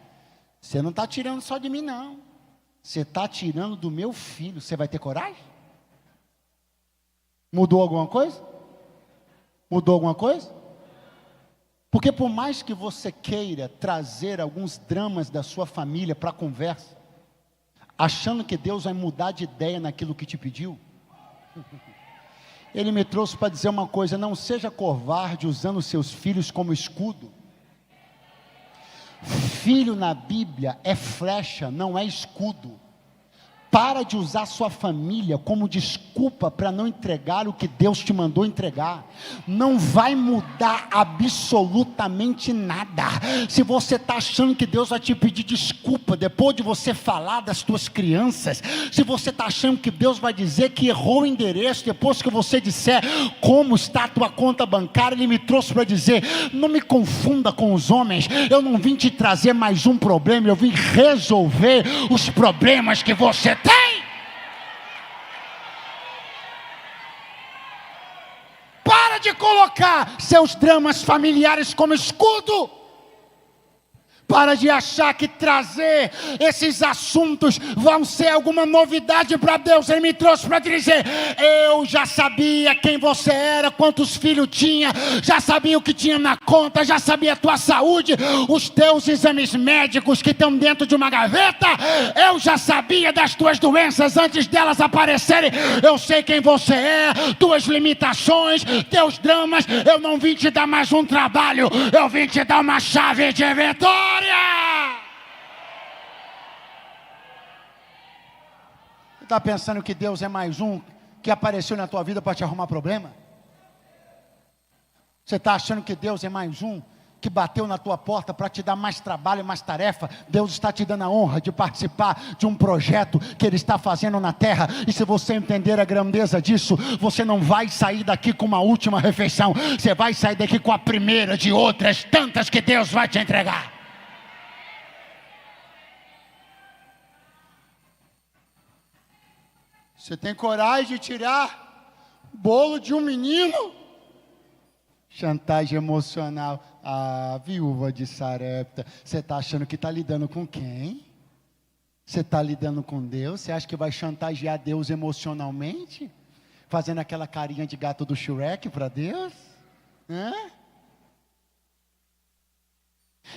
você não está tirando só de mim não, você está tirando do meu filho. Você vai ter coragem? Mudou alguma coisa? Mudou alguma coisa? Porque por mais que você queira trazer alguns dramas da sua família para a conversa, achando que Deus vai mudar de ideia naquilo que te pediu, Ele me trouxe para dizer uma coisa: não seja covarde usando seus filhos como escudo. Filho na Bíblia é flecha, não é escudo. Para de usar sua família como desculpa para não entregar o que Deus te mandou entregar. Não vai mudar absolutamente nada. Se você está achando que Deus vai te pedir desculpa depois de você falar das tuas crianças, se você está achando que Deus vai dizer que errou o endereço depois que você disser como está a tua conta bancária, Ele me trouxe para dizer: não me confunda com os homens. Eu não vim te trazer mais um problema, eu vim resolver os problemas que você tem. Para de colocar seus dramas familiares como escudo. Para de achar que trazer esses assuntos vão ser alguma novidade para Deus. Ele me trouxe para dizer: eu já sabia quem você era, quantos filhos tinha, já sabia o que tinha na conta, já sabia a tua saúde, os teus exames médicos que estão dentro de uma gaveta. Eu já sabia das tuas doenças antes delas aparecerem. Eu sei quem você é, tuas limitações, teus dramas. Eu não vim te dar mais um trabalho, eu vim te dar uma chave de vitória. Você está pensando que Deus é mais um que apareceu na tua vida para te arrumar problema? Você está achando que Deus é mais um que bateu na tua porta para te dar mais trabalho e mais tarefa? Deus está te dando a honra de participar de um projeto que Ele está fazendo na terra. E se você entender a grandeza disso, você não vai sair daqui com uma última refeição, você vai sair daqui com a primeira de outras tantas que Deus vai te entregar. Você tem coragem de tirar bolo de um menino? Chantagem emocional. Ah, viúva de Sarepta, você está achando que está lidando com quem? Você está lidando com Deus? Você acha que vai chantagear Deus emocionalmente? Fazendo aquela carinha de gato do Shrek para Deus? Hã?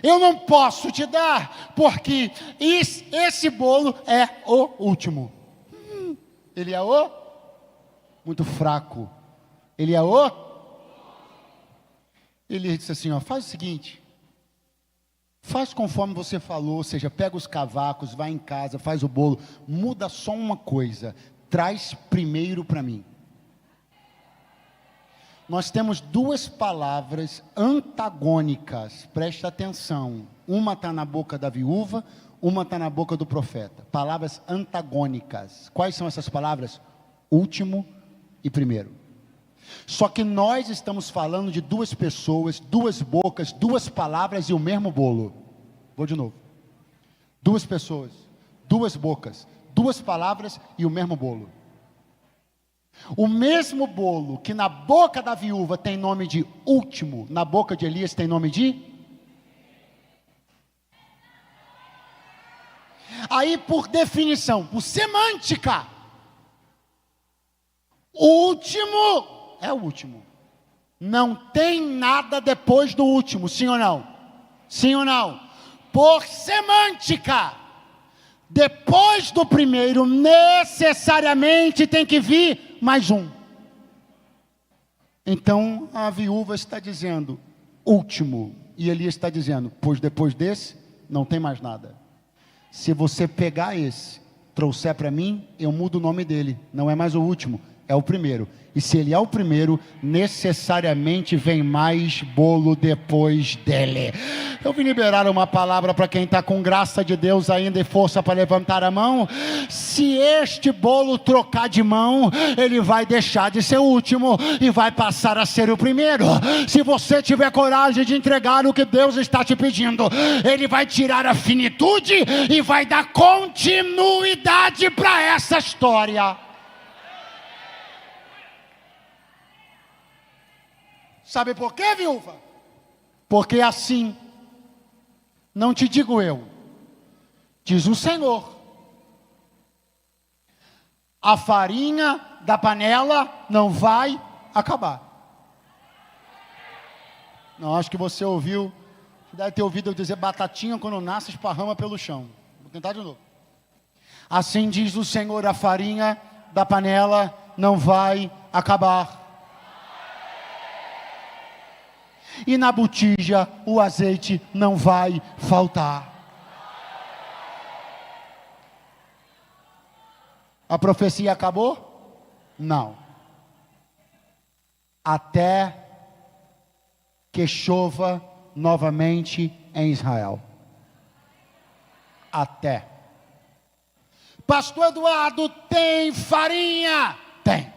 Eu não posso te dar, porque esse bolo é o último. Ele é o muito fraco. Ele é o. Ele disse assim: ó, faz o seguinte, faz conforme você falou, ou seja, pega os cavacos, vai em casa, faz o bolo, muda só uma coisa, traz primeiro para mim. Nós temos duas palavras antagônicas, presta atenção, uma está na boca da viúva, uma está na boca do profeta. Palavras antagônicas. Quais são essas palavras? Último e primeiro. Só que nós estamos falando de duas pessoas, duas bocas, duas palavras e o mesmo bolo. Vou de novo. Duas pessoas, duas bocas, duas palavras e o mesmo bolo. O mesmo bolo que na boca da viúva tem nome de último, na boca de Elias tem nome de... Aí, por definição, por semântica, o último é o último. Não tem nada depois do último, sim ou não? Sim ou não? Por semântica, depois do primeiro, necessariamente tem que vir mais um. Então, a viúva está dizendo, último. E Elias está dizendo, pois depois desse, não tem mais nada. Se você pegar esse, trouxer para mim, eu mudo o nome dele. Não é mais o último, é o primeiro. E se ele é o primeiro, necessariamente vem mais bolo depois dele. Eu vim liberar uma palavra para quem está com graça de Deus ainda e força para levantar a mão. Se este bolo trocar de mão, ele vai deixar de ser o último e vai passar a ser o primeiro. Se você tiver coragem de entregar o que Deus está te pedindo, ele vai tirar a finitude e vai dar continuidade para essa história. Sabe por quê, viúva? Porque assim, não te digo eu, diz o Senhor, a farinha da panela não vai acabar. Não, acho que você ouviu, deve ter ouvido eu dizer batatinha quando nasce esparrama pelo chão. Vou tentar de novo. Assim diz o Senhor, a farinha da panela não vai acabar. E na botija o azeite não vai faltar. A profecia acabou? Não. Até que chova novamente em Israel. Até. Pastor Eduardo, tem farinha? Tem.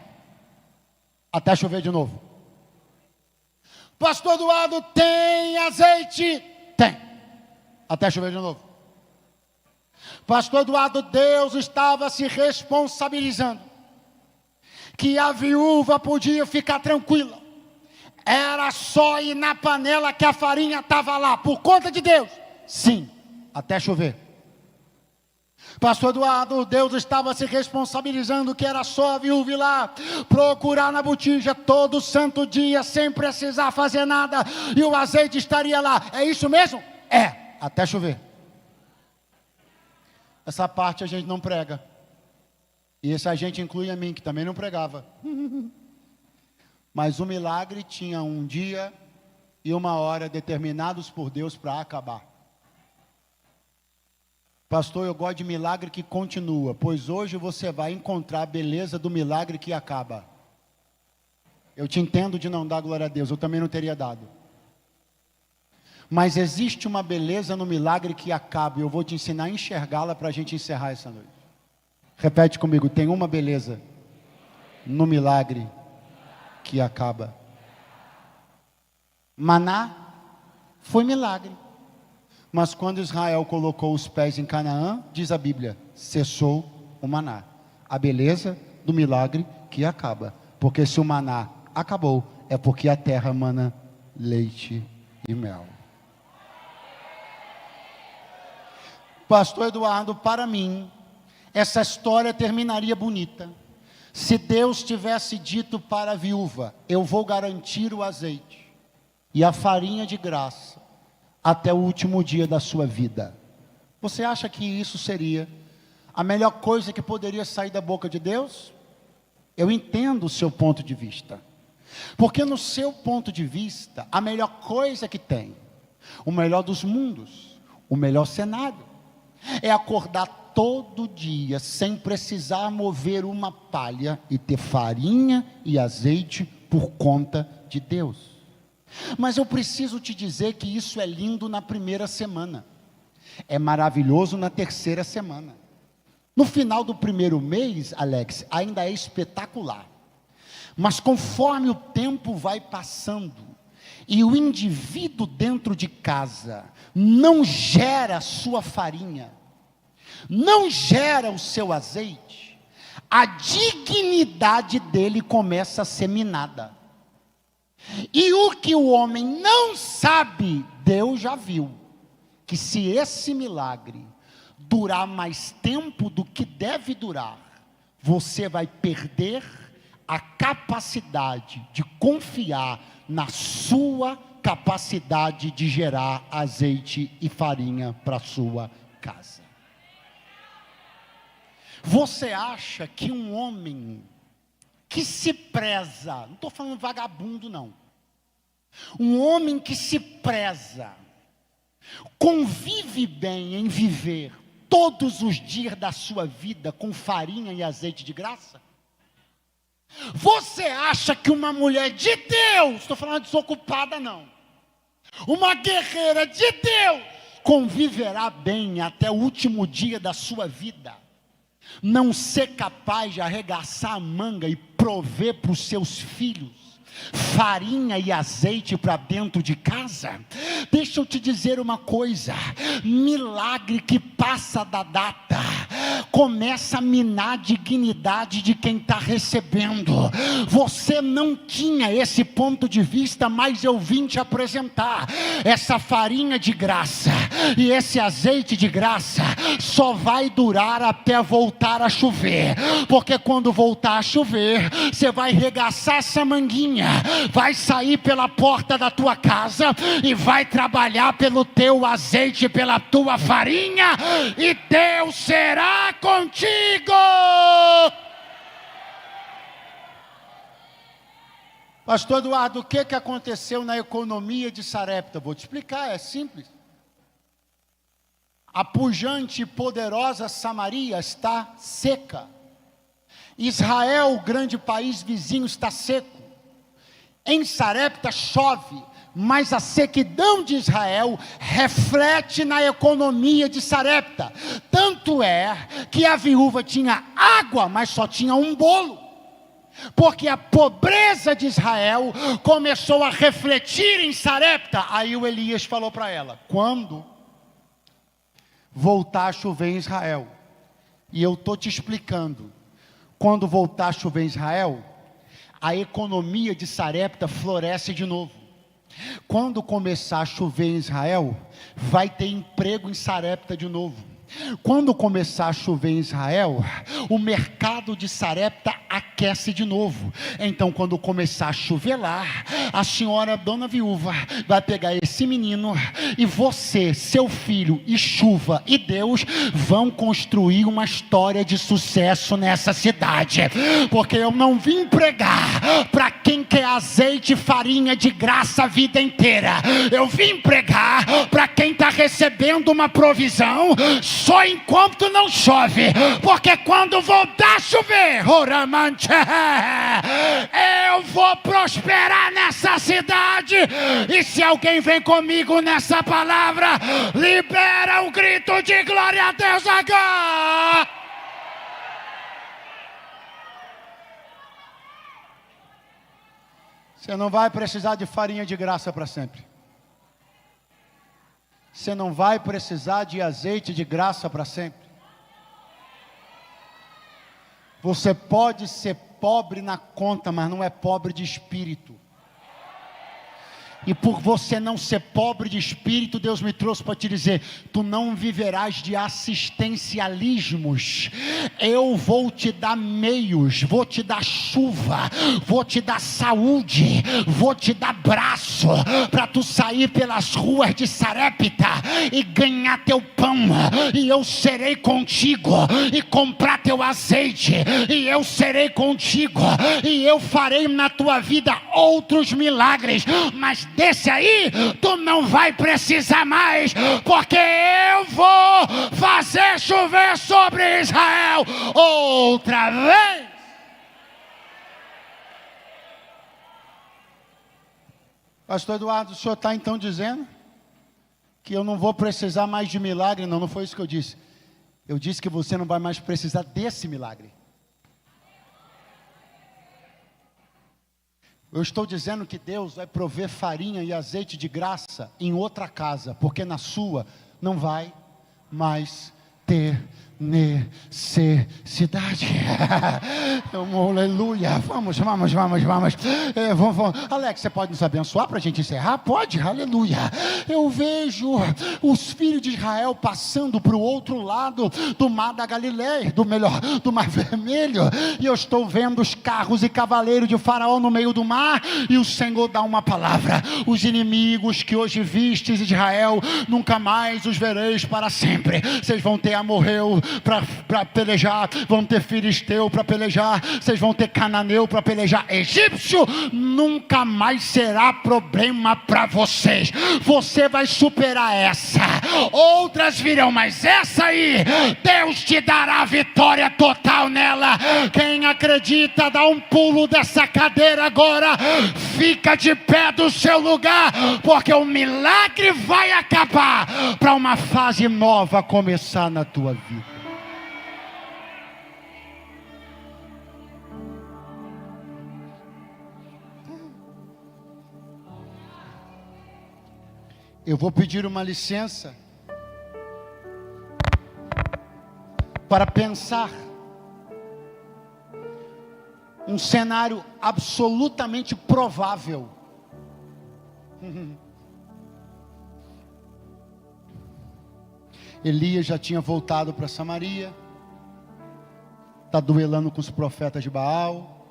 Até chover de novo. Pastor Eduardo, tem azeite? Tem. Até chover de novo. Pastor Eduardo, Deus estava se responsabilizando que a viúva podia ficar tranquila. Era só ir na panela que a farinha estava lá, por conta de Deus. Sim, até chover. Pastor Eduardo, Deus estava se responsabilizando que era só a viúva ir lá, procurar na botija todo santo dia, sem precisar fazer nada, e o azeite estaria lá. É isso mesmo? É, até chover. Essa parte a gente não prega. E essa gente inclui a mim, que também não pregava. Mas o milagre tinha um dia e uma hora determinados por Deus para acabar. Pastor, eu gosto de milagre que continua, pois hoje você vai encontrar a beleza do milagre que acaba. Eu te entendo de não dar glória a Deus, eu também não teria dado. Mas existe uma beleza no milagre que acaba, e eu vou te ensinar a enxergá-la para a gente encerrar essa noite. Repete comigo, tem uma beleza no milagre que acaba. Maná foi milagre. Mas quando Israel colocou os pés em Canaã, diz a Bíblia, cessou o maná. A beleza do milagre que acaba. Porque se o maná acabou, é porque a terra mana leite e mel. Pastor Eduardo, para mim, essa história terminaria bonita. Se Deus tivesse dito para a viúva, eu vou garantir o azeite e a farinha de graça até o último dia da sua vida. Você acha que isso seria a melhor coisa que poderia sair da boca de Deus? Eu entendo o seu ponto de vista. Porque no seu ponto de vista, a melhor coisa que tem, o melhor dos mundos, o melhor cenário, é acordar todo dia sem precisar mover uma palha e ter farinha e azeite por conta de Deus. Mas eu preciso te dizer que isso é lindo na primeira semana, é maravilhoso na terceira semana. No final do primeiro mês, Alex, ainda é espetacular. Mas conforme o tempo vai passando e o indivíduo dentro de casa não gera a sua farinha, não gera o seu azeite, a dignidade dele começa a ser minada. E o que o homem não sabe, Deus já viu, que se esse milagre durar mais tempo do que deve durar, você vai perder a capacidade de confiar na sua capacidade de gerar azeite e farinha para a sua casa. Você acha que um homem que se preza, não estou falando vagabundo não, um homem que se preza, convive bem em viver todos os dias da sua vida com farinha e azeite de graça? Você acha que uma mulher de Deus, estou falando desocupada não, uma guerreira de Deus, conviverá bem até o último dia da sua vida, não ser capaz de arregaçar a manga e prover para os seus filhos farinha e azeite para dentro de casa? Deixa eu te dizer uma coisa, milagre que passa da data, começa a minar a dignidade de quem está recebendo. Você não tinha esse ponto de vista, mas eu vim te apresentar. Essa farinha de graça e esse azeite de graça só vai durar até voltar a chover, porque quando voltar a chover, você vai regaçar essa manguinha, vai sair pela porta da tua casa e vai trabalhar pelo teu azeite, pela tua farinha, e Deus será contigo. Pastor Eduardo, o que aconteceu na economia de Sarepta? Vou te explicar, é simples. A pujante e poderosa Samaria está seca. Israel, o grande país vizinho, está seco. Em Sarepta chove, mas a sequidão de Israel reflete na economia de Sarepta. Tanto é que a viúva tinha água, mas só tinha um bolo. Porque a pobreza de Israel começou a refletir em Sarepta. Aí o Elias falou para ela: quando voltar a chover em Israel, e eu estou te explicando, quando voltar a chover em Israel, a economia de Sarepta floresce de novo. Quando começar a chover em Israel, vai ter emprego em Sarepta de novo. Quando começar a chover em Israel, o mercado de Sarepta aquece de novo. Então, quando começar a chover lá, a senhora dona viúva vai pegar esse menino, e você, seu filho, e chuva e Deus vão construir uma história de sucesso nessa cidade. Porque eu não vim pregar para quem quer azeite e farinha de graça a vida inteira. Eu vim pregar para quem está recebendo uma provisão só enquanto não chove, porque quando voltar a chover, eu vou prosperar nessa cidade. E se alguém vem comigo nessa palavra, libera um grito de glória a Deus agora. Você não vai precisar de farinha de graça para sempre. Você não vai precisar de azeite de graça para sempre. Você pode ser pobre na conta, mas não é pobre de espírito. E por você não ser pobre de espírito, Deus me trouxe para te dizer: tu não viverás de assistencialismos. Eu vou te dar meios, vou te dar chuva, vou te dar saúde, vou te dar braço, para tu sair pelas ruas de Sarepta e ganhar teu pão. E eu serei contigo, e comprar teu azeite, e eu serei contigo, e eu farei na tua vida outros milagres. Mas desse aí, tu não vai precisar mais, porque eu vou fazer chover sobre Israel outra vez. Pastor Eduardo, o senhor está então dizendo que eu não vou precisar mais de milagre? Não, não foi isso que eu disse. Eu disse que você não vai mais precisar desse milagre. Eu estou dizendo que Deus vai prover farinha e azeite de graça em outra casa, porque na sua não vai mais ter necessidade. Aleluia. Vamos. Alex, você pode nos abençoar para a gente encerrar? Pode, aleluia. Eu vejo os filhos de Israel passando para o outro lado do mar da Galileia, do mar vermelho, e eu estou vendo os carros e cavaleiros de Faraó no meio do mar, e o Senhor dá uma palavra: os inimigos que hoje vistes Israel, nunca mais os vereis para sempre. Vocês vão ter amorreu para pelejar, vão ter filisteu para pelejar, vocês vão ter cananeu para pelejar, egípcio nunca mais será problema para vocês. Você vai superar essa, outras virão, mas essa aí, Deus te dará vitória total nela. Quem acredita, dá um pulo dessa cadeira agora, fica de pé do seu lugar, porque o milagre vai acabar para uma fase nova começar na tua vida. Eu vou pedir uma licença para pensar um cenário absolutamente provável. Elias já tinha voltado para Samaria, está duelando com os profetas de Baal,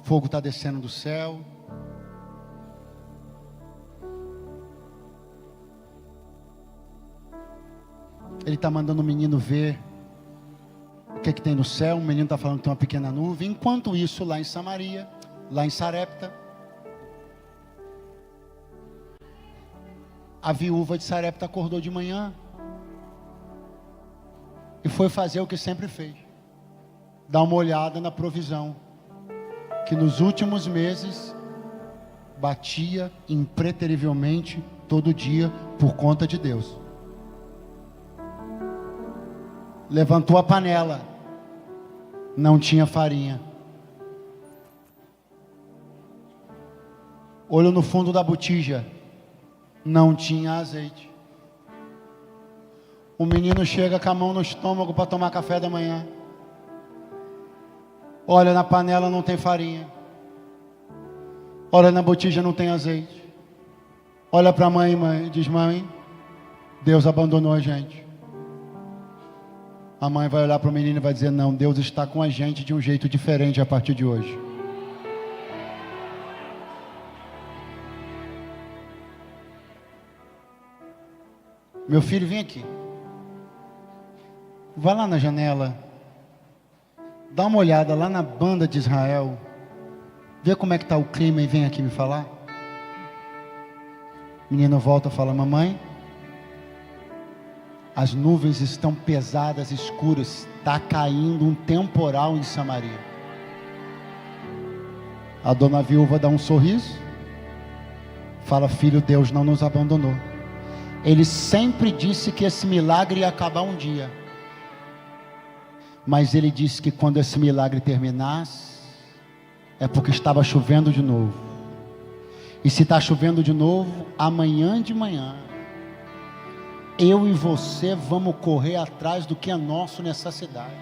fogo está descendo do céu. Ele está mandando o menino ver o que tem no céu. O menino está falando que tem uma pequena nuvem. Enquanto isso, lá em Samaria, lá em Sarepta, a viúva de Sarepta acordou de manhã e foi fazer o que sempre fez: dar uma olhada na provisão que nos últimos meses batia impreterivelmente todo dia por conta de Deus. Levantou a panela, não tinha farinha. Olhou no fundo da botija, não tinha azeite. O menino chega com a mão no estômago para tomar café da manhã. Olha na panela, não tem farinha. Olha na botija, não tem azeite. Olha para a mãe, diz: mãe, Deus abandonou a gente. A mãe vai olhar para o menino e vai dizer: não, Deus está com a gente de um jeito diferente a partir de hoje. Meu filho, vem aqui. Vai lá na janela. Dá uma olhada lá na banda de Israel. Vê como é que está o clima e vem aqui me falar. O menino volta e fala: mamãe, as nuvens estão pesadas, escuras, está caindo um temporal em Samaria. A dona viúva dá um sorriso, fala: filho, Deus não nos abandonou. Ele sempre disse que esse milagre ia acabar um dia, mas ele disse que quando esse milagre terminasse, é porque estava chovendo de novo. E se está chovendo de novo, amanhã de manhã, eu e você vamos correr atrás do que é nosso nessa cidade.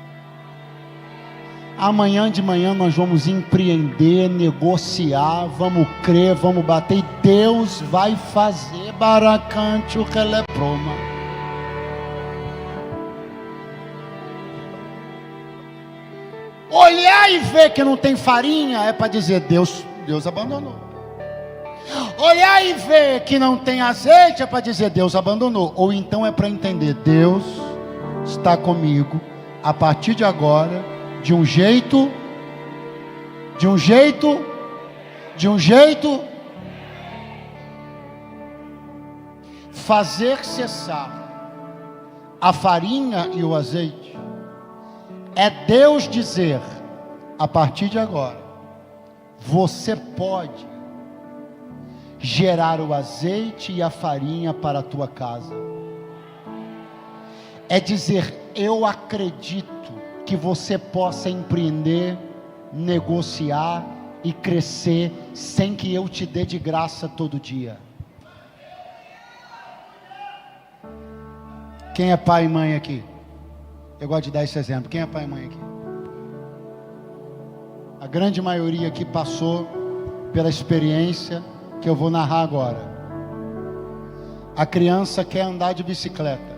Amanhã de manhã nós vamos empreender, negociar, vamos crer, vamos bater, e Deus vai fazer. Baracante o Celeproma. Olhar e ver que não tem farinha é para dizer: Deus abandonou. Olhar e ver que não tem azeite é para dizer: Deus abandonou. Ou então é para entender: Deus está comigo a partir de agora, de um jeito, fazer cessar a farinha e o azeite é Deus dizer: a partir de agora, você pode gerar o azeite e a farinha para a tua casa. É dizer: eu acredito que você possa empreender, negociar e crescer sem que eu te dê de graça todo dia. Quem é pai e mãe aqui? Eu gosto de dar esse exemplo. Quem é pai e mãe aqui? A grande maioria aqui passou pela experiência que eu vou narrar agora. A criança quer andar de bicicleta,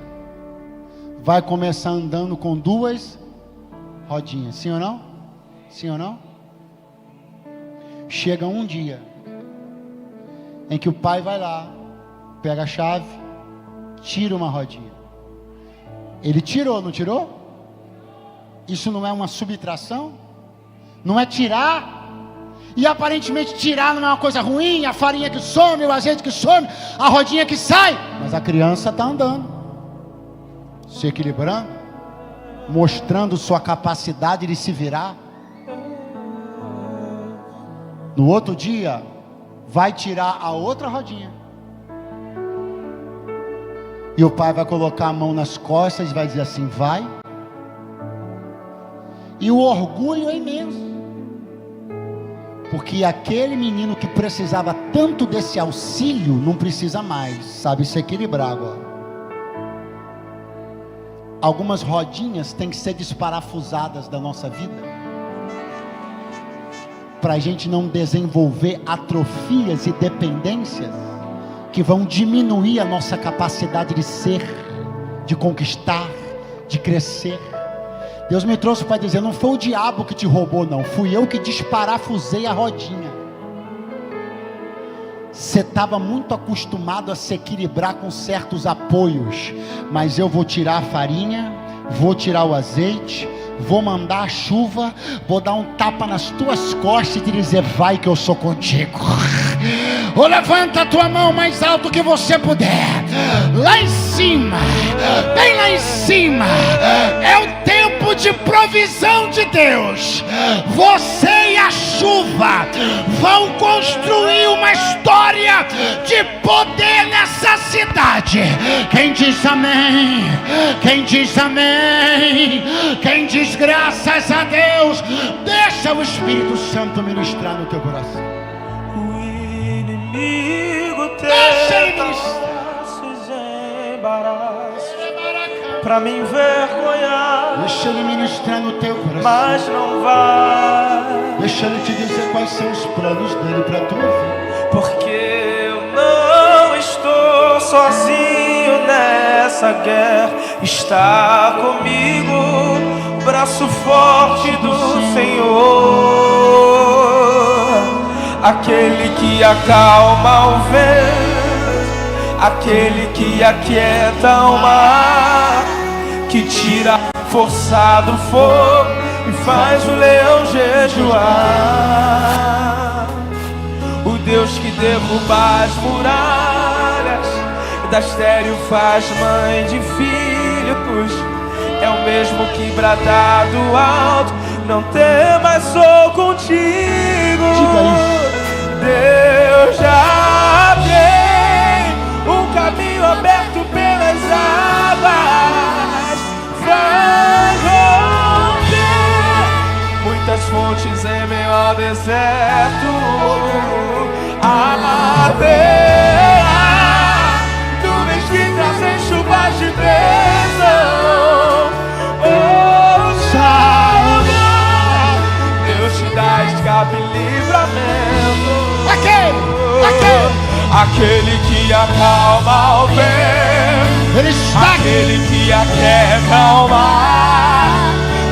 vai começar andando com 2 rodinhas, sim ou não? Sim ou não? Chega um dia em que o pai vai lá, pega a chave, tira uma rodinha. Ele tirou, não tirou? Isso não é uma subtração? Não é tirar? E aparentemente tirar não é uma coisa ruim, a farinha que some, o azeite que some, a rodinha que sai. Mas a criança está andando, se equilibrando, mostrando sua capacidade de se virar. No outro dia, vai tirar a outra rodinha. E o pai vai colocar a mão nas costas e vai dizer assim: vai. E o orgulho é imenso. Porque aquele menino que precisava tanto desse auxílio, não precisa mais, sabe se equilibrar agora. Algumas rodinhas têm que ser desparafusadas da nossa vida, para a gente não desenvolver atrofias e dependências, que vão diminuir a nossa capacidade de ser, de conquistar, de crescer. Deus me trouxe para dizer: não foi o diabo que te roubou, não, fui eu que desparafusei a rodinha. Você estava muito acostumado a se equilibrar com certos apoios, mas eu vou tirar a farinha, vou tirar o azeite, vou mandar a chuva, vou dar um tapa nas tuas costas e te dizer: vai que eu sou contigo. Ou levanta a tua mão mais alto que você puder, lá em cima, bem lá em cima. É o tempo de provisão de Deus. Você e a chuva vão construir uma história de poder nessa cidade. Quem diz amém? Quem diz amém? Quem diz graças a Deus? Deixa o Espírito Santo ministrar no teu coração. Deixa ele ministrar. Pra me envergonhar, deixa ele ministrar no teu coração. Mas não vai. Deixa ele te dizer quais são os planos dele pra tua vida. Porque eu não estou sozinho nessa guerra. Está comigo o braço forte do Senhor, aquele que acalma o vento, aquele que aquieta o mar, que tira a força do fogo e faz o leão jejuar. O Deus que derruba as muralhas, da estéril faz mãe de filhos, é o mesmo que brada do alto: não temas, sou contigo. Deus já tem um caminho aberto pelas águas, vai romper muitas fontes em meio ao deserto. Haverá nuvens que trazem chuvas de bênção. Deus te dá escape e livramento. Aquele que acalma o vento, ele está aquele que aquieta o mar,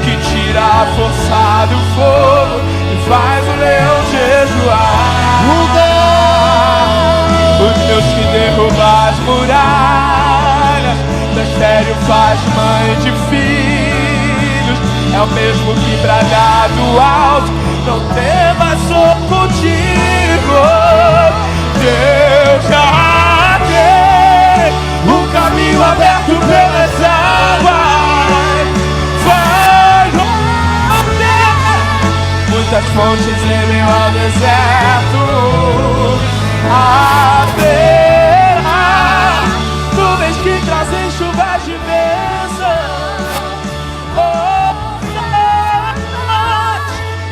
que tira a força do fogo e faz o leão jejuar. O Deus que derruba as muralhas, da estéril faz mãe de filhos, é o mesmo que brada do alto: não temas, sou contigo. Deus já tem um caminho aberto pelas águas, vai romper muitas fontes em meio ao deserto. Haverá nuvens que trazem chuvas de bênção.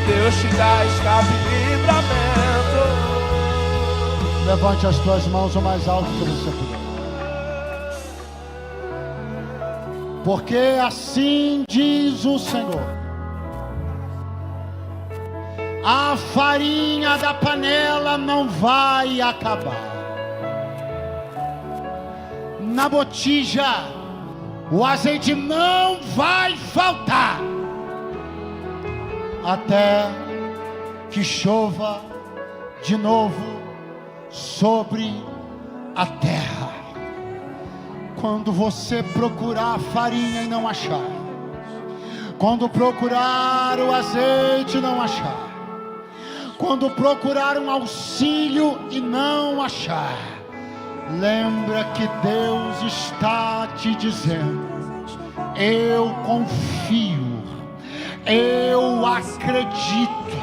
Deus te dá escape e livramento. Levante as tuas mãos o mais alto que você puder. Porque assim diz o Senhor: a farinha da panela não vai acabar, na botija o azeite não vai faltar, até que chova de novo sobre a terra. Quando você procurar a farinha e não achar, quando procurar o azeite e não achar, quando procurar um auxílio e não achar, lembra que Deus está te dizendo: eu confio, eu acredito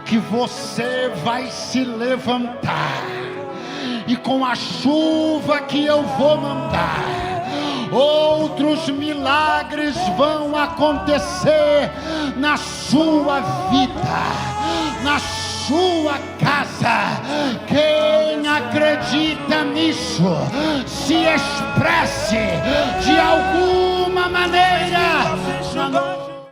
que você vai se levantar, e com a chuva que eu vou mandar, outros milagres vão acontecer na sua vida, na sua casa. Quem acredita nisso, se expresse de alguma maneira na noite.